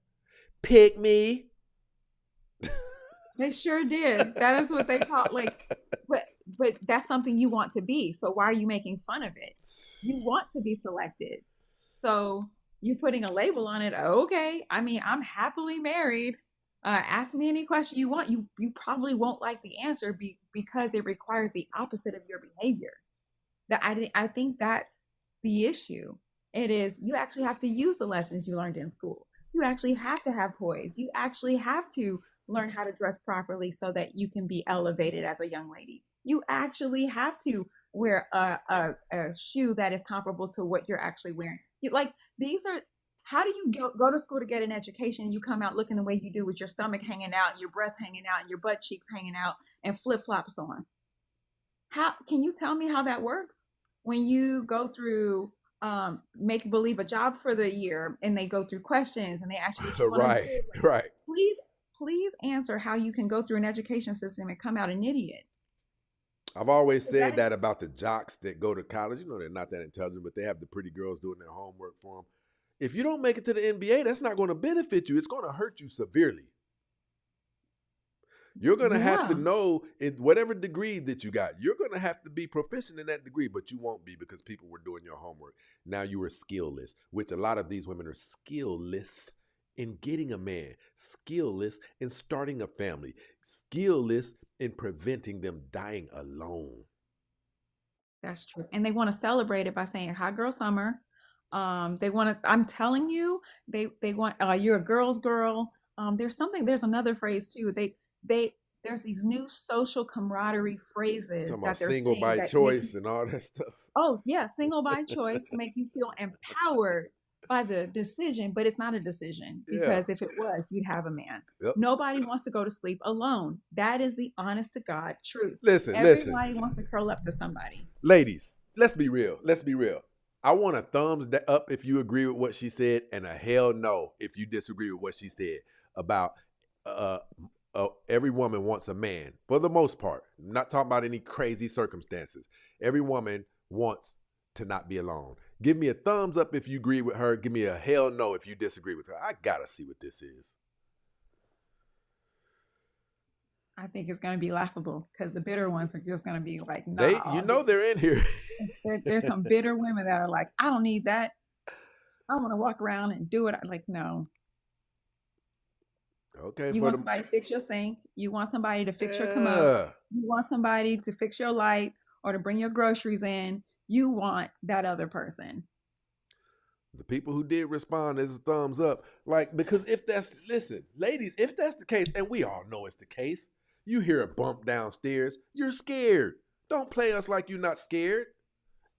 Pick me. They sure did. That is what they call but that's something you want to be. So why are you making fun of it? You want to be selected. So you're putting a label on it. Okay. I mean, I'm happily married. Ask me any question you want. You probably won't like the answer because it requires the opposite of your behavior. I think that's the issue. It is you actually have to use the lessons you learned in school. You actually have to have poise. You actually have to learn how to dress properly so that you can be elevated as a young lady. You actually have to wear a shoe that is comparable to what you're actually wearing. These are, how do you go to school to get an education and you come out looking the way you do with your stomach hanging out and your breasts hanging out and your butt cheeks hanging out and flip-flops on? How can you tell me how that works? When you go through make believe a job for the year and they go through questions and they ask you what you want to Right, do, right. please answer how you can go through an education system and come out an idiot. I've always said that about the jocks that go to college. You know, they're not that intelligent, but they have the pretty girls doing their homework for them. If you don't make it to the NBA, that's not going to benefit you. It's going to hurt you severely. You're going to have to know in whatever degree that you got, you're going to have to be proficient in that degree, but you won't be because people were doing your homework. Now you are skillless, which a lot of these women are skillless in getting a man, skillless in starting a family, skillless in preventing them dying alone. That's true. And they want to celebrate it by saying hot girl summer. They want to, I'm telling you, they want, you're a girl's girl. There's another phrase too. There's these new social camaraderie phrases Talking that about they're single by choice and all that stuff. Oh yeah, single by choice to make you feel empowered by the decision, but it's not a decision because if it was, you'd have a man. Yep. Nobody wants to go to sleep alone. That is the honest to God truth. Everybody wants to curl up to somebody. Ladies, let's be real. I want a thumbs up if you agree with what she said and a hell no if you disagree with what she said about every woman wants a man for the most part. I'm not talking about any crazy circumstances. Every woman wants to not be alone. Give me a thumbs up if you agree with her. Give me a hell no if you disagree with her. I gotta see what this is. I think it's going to be laughable because the bitter ones are just going to be like, nah. They're in here. There's some bitter women that are like, I don't need that. I want to walk around and do it. I'm like, no. Okay. You want somebody to fix your sink. You want somebody to fix your commode. You want somebody to fix your lights or to bring your groceries in. You want that other person. The people who did respond is a thumbs up. Because ladies, if that's the case, and we all know it's the case, you hear a bump downstairs, you're scared. Don't play us like you're not scared.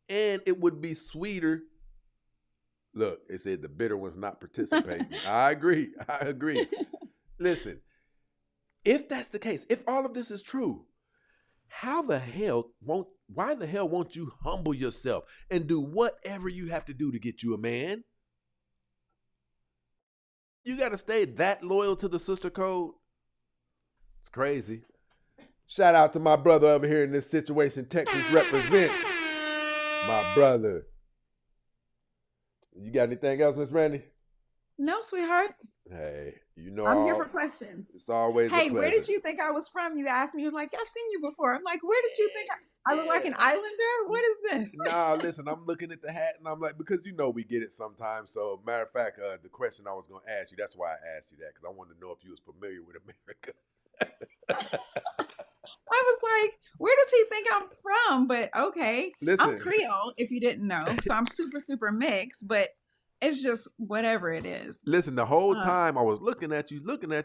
And it would be sweeter. Look, it said the bitter one's not participating. I agree. Listen, if that's the case, if all of this is true, why the hell won't you humble yourself and do whatever you have to do to get you a man? You got to stay that loyal to the sister code? It's crazy. Shout out to my brother over here in this situation. Texas represents my brother. You got anything else, Miss Randy? No, sweetheart. Hey, I'm here for questions. It's always a pleasure. Hey, where did you think I was from? You asked me. You was like, I've seen you before. I'm like, where did you think I look like an islander? What is this? Nah, listen, I'm looking at the hat and I'm like, because we get it sometimes. So matter of fact, the question I was going to ask you, that's why I asked you that, because I wanted to know if you was familiar with America. I was like, where does he think I'm from? But okay, listen. I'm Creole, if you didn't know. So I'm super, super mixed, but it's just whatever it is. Listen, the whole time I was looking at you like, I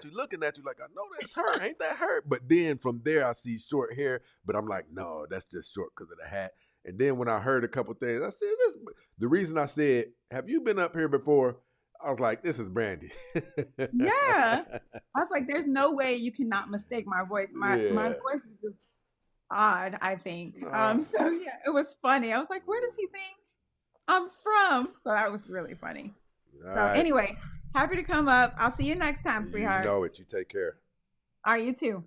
know that's her. Ain't that her? But then from there, I see short hair, but I'm like, no, that's just short because of the hat. And then when I heard a couple things, I said, the reason I said, have you been up here before? I was like, this is Brandy. Yeah. I was like, there's no way you cannot mistake my voice. My voice is just odd, I think. So yeah, it was funny. I was like, where does he think I'm from? So that was really funny. Anyway, happy to come up. I'll see you next time, sweetheart. You know it. You take care. All right, you too.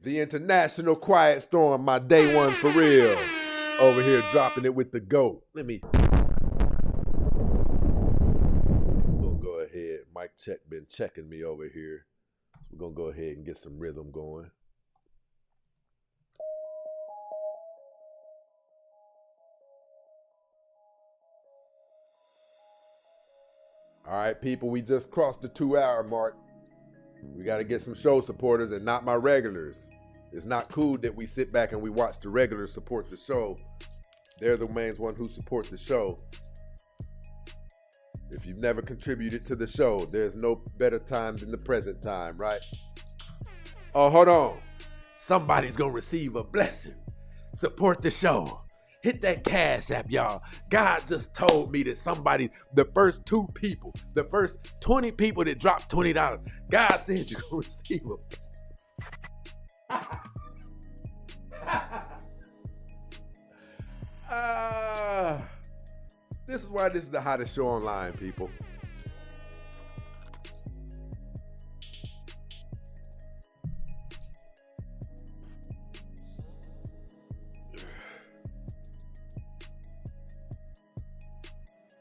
The International Quiet Storm, my day one for real. Over here dropping it with the GOAT. We're gonna go ahead. Mike Check been checking me over here. We're gonna go ahead and get some rhythm going. All right, people, we just crossed the 2-hour mark. We got to get some show supporters and not my regulars. It's not cool that we sit back and we watch the regulars support the show. They're the main ones who support the show. If you've never contributed to the show, there's no better time than the present time, right? Oh, hold on. Somebody's going to receive a blessing. Support the show. Hit that Cash App, y'all. God just told me that the first 2 people, the first 20 people that dropped $20, God said you're going to receive a... This is why this is the hottest show online, people.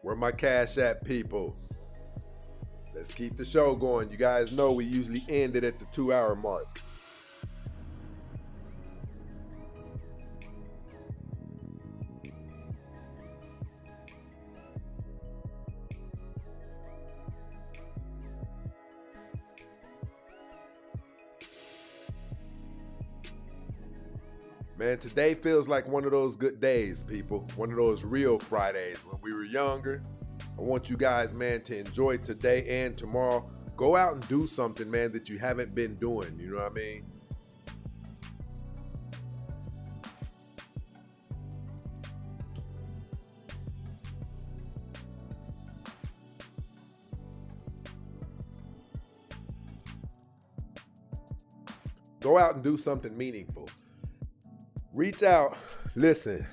Where my Cash App people? Let's keep the show going. You guys know we usually end it at the 2-hour mark. Man, today feels like one of those good days, people. One of those real Fridays when we were younger. I want you guys, man, to enjoy today and tomorrow. Go out and do something, man, that you haven't been doing. You know what I mean? Go out and do something meaningful. Reach out, listen,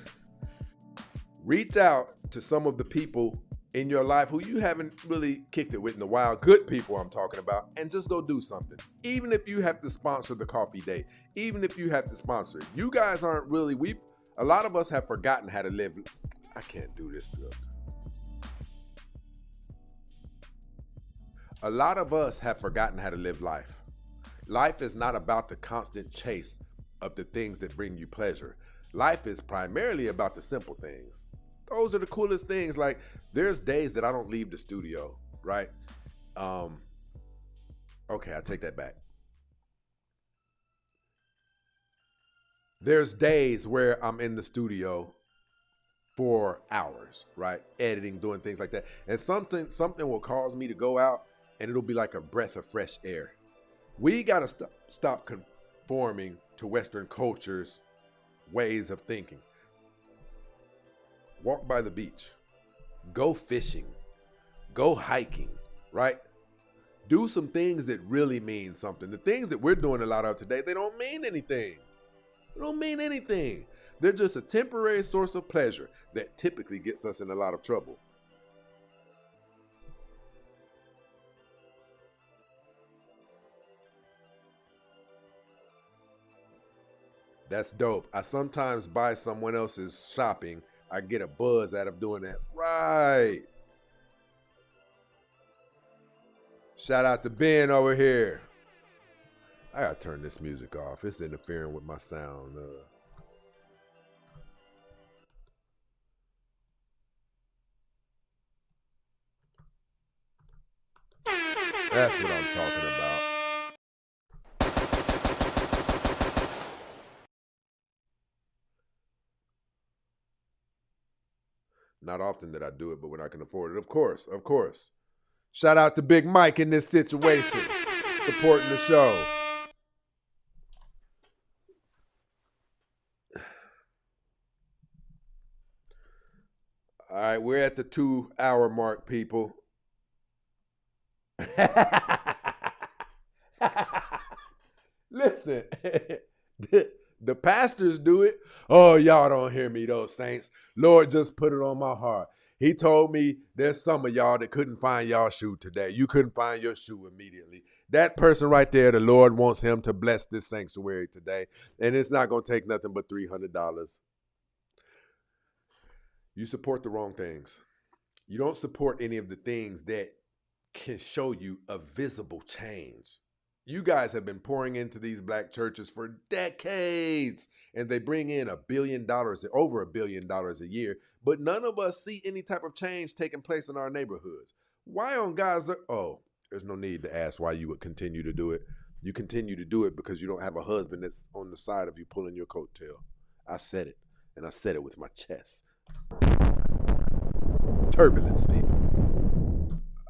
reach out to some of the people in your life who you haven't really kicked it with in a while, good people I'm talking about, and just go do something. Even if you have to sponsor the coffee date, even if you have to sponsor it. You guys aren't really, a lot of us have forgotten how to live. I can't do this, girl. A lot of us have forgotten how to live life. Life is not about the constant chase of the things that bring you pleasure. Life is primarily about the simple things. Those are the coolest things. Like, there's days that I don't leave the studio, right? Okay, I take that back. There's days where I'm in the studio for hours, right? Editing, doing things like that. And something will cause me to go out and it'll be like a breath of fresh air. We got to stop conforming to Western culture's ways of thinking. Walk by the beach, go fishing, go hiking, right? Do some things that really mean something. The things that we're doing a lot of today, they don't mean anything. They don't mean anything. They're just a temporary source of pleasure that typically gets us in a lot of trouble. That's dope. I sometimes buy someone else's shopping. I get a buzz out of doing that. Right. Shout out to Ben over here. I gotta turn this music off. It's interfering with my sound. That's what I'm talking about. Not often that I do it, but when I can afford it, of course. Shout out to Big Mike in this situation, supporting the show. All right, we're at the 2-hour mark, people. Listen, The pastors do it. Oh, y'all don't hear me though, saints. Lord just put it on my heart. He told me there's some of y'all that couldn't find y'all shoe today. You couldn't find your shoe immediately. That person right there, the Lord wants him to bless this sanctuary today. And it's not going to take nothing but $300. You support the wrong things. You don't support any of the things that can show you a visible change. You guys have been pouring into these black churches for decades, and they bring in $1 billion, over $1 billion a year, but none of us see any type of change taking place in our neighborhoods. Why on God's there's no need to ask why you would continue to do it. You continue to do it because you don't have a husband that's on the side of you pulling your coattail. I said it, and I said it with my chest. Turbulence, people.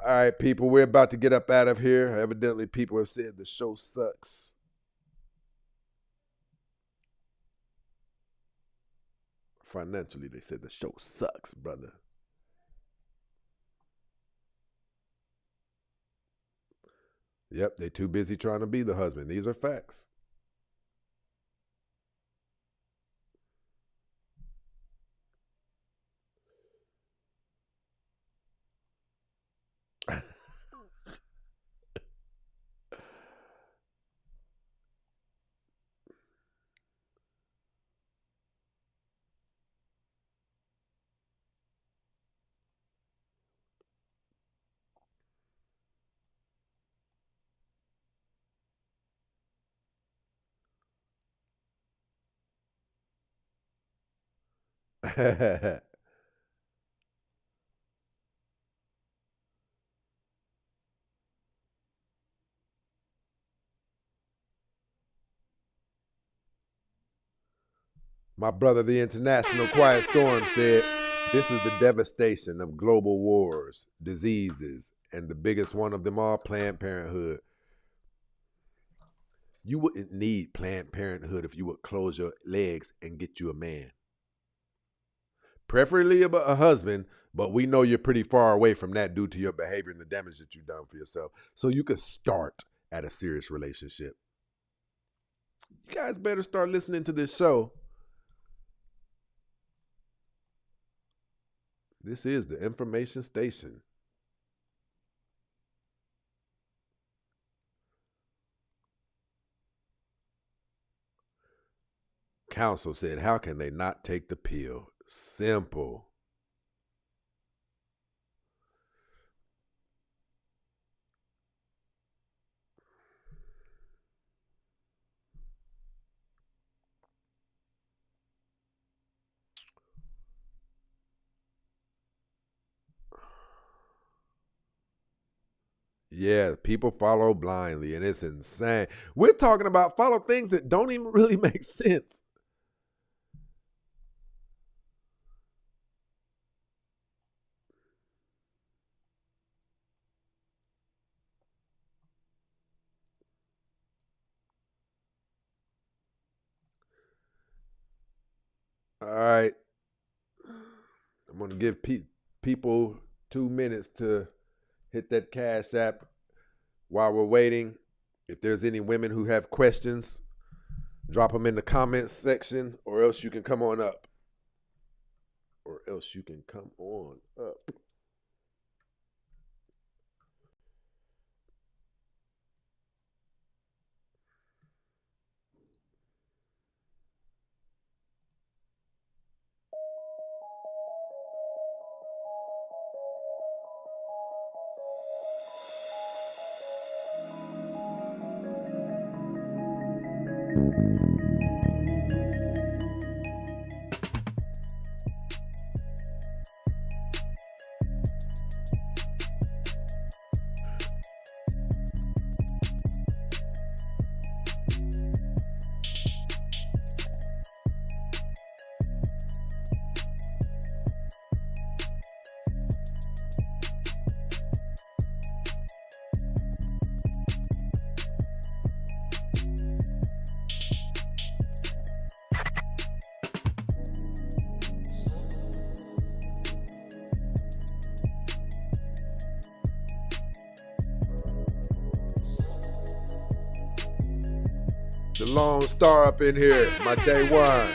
All right, people, we're about to get up out of here. Evidently, people have said the show sucks. Financially, they said the show sucks, brother. Yep, they're too busy trying to be the husband. These are facts. My brother, the International Quiet Storm, said, this is the devastation of global wars, diseases, and the biggest one of them all, Planned Parenthood. You wouldn't need Planned Parenthood if you would close your legs and get you a man. Preferably a husband, but we know you're pretty far away from that due to your behavior and the damage that you've done for yourself. So you could start at a serious relationship. You guys better start listening to this show. This is the information station. Council said, how can they not take the pill? Simple. Yeah, people follow blindly, and it's insane. We're talking about follow things that don't even really make sense. All right. I'm going to give people 2 minutes to hit that Cash App while we're waiting. If there's any women who have questions, drop them in the comments section, or else you can come on up. The Lone Star up in here, my day one.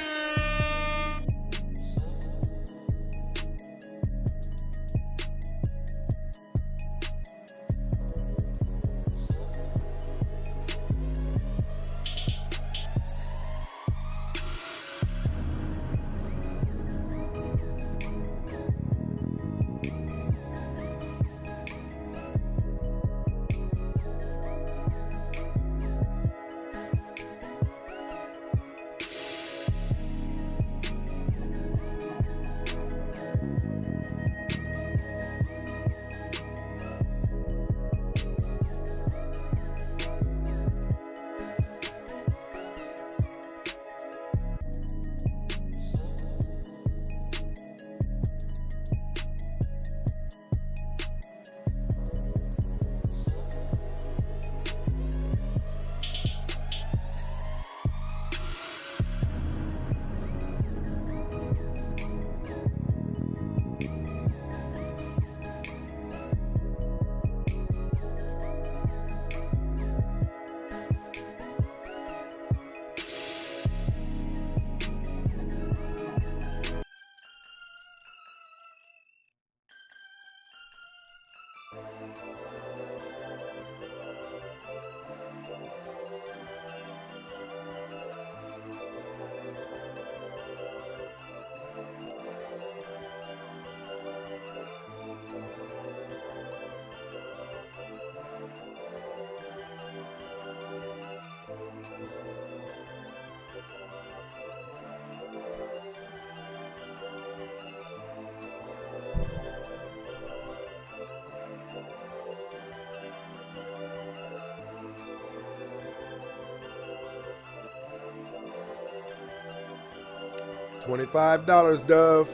$25, Dove.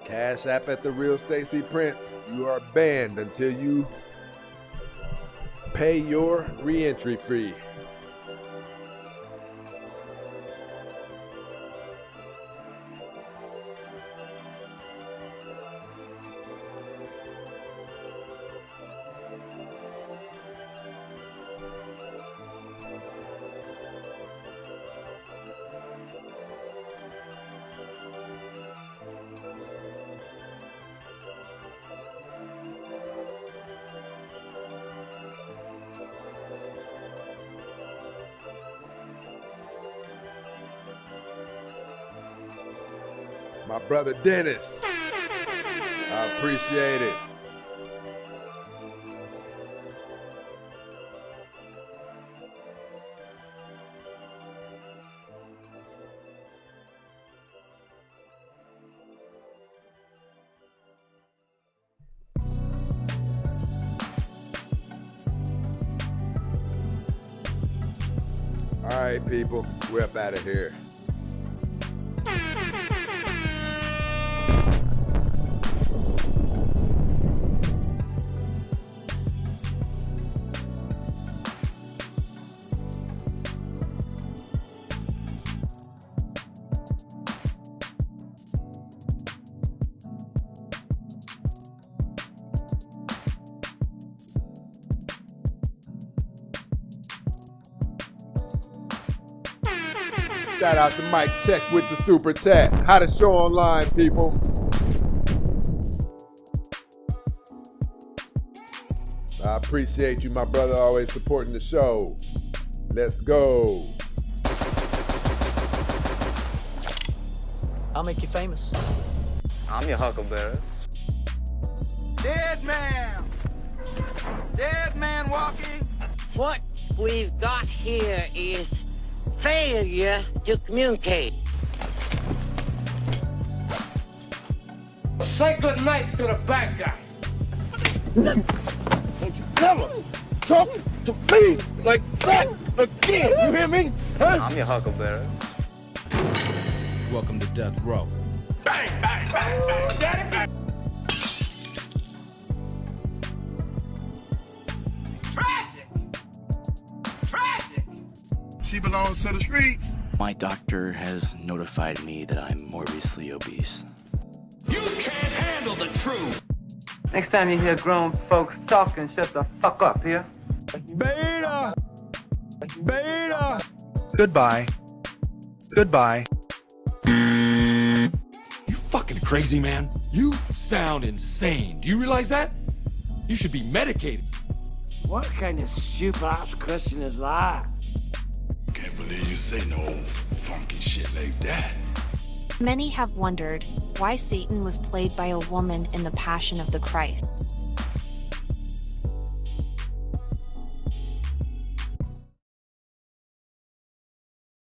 Cash App at the Real Stacy Prince. You are banned until you pay your re-entry fee. My brother Dennis, I appreciate it. All right, people, we're up out of here. Shout out to Mike Check with the super chat. How to show online, people. I appreciate you, my brother, always supporting the show. Let's go. I'll make you famous. I'm your huckleberry. Dead man! Dead man walking! What we've got here is failure to communicate. Say good night to the bad guy. Don't you never talk to me like that again. You hear me? Huh? I'm your huckleberry. Welcome to Death Row. Bang, bang, bang, bang, daddy, bang. Tragic! Tragic! She belongs to the streets. My doctor has notified me that I'm morbidly obese. You can't handle the truth. Next time you hear grown folks talking, shut the fuck up, here. Beta! Beta! Goodbye. Goodbye. You fucking crazy, man. You sound insane. Do you realize that? You should be medicated. What kind of stupid-ass question is that? Can't believe you say no funky shit like that. Many have wondered why Satan was played by a woman in the Passion of the Christ.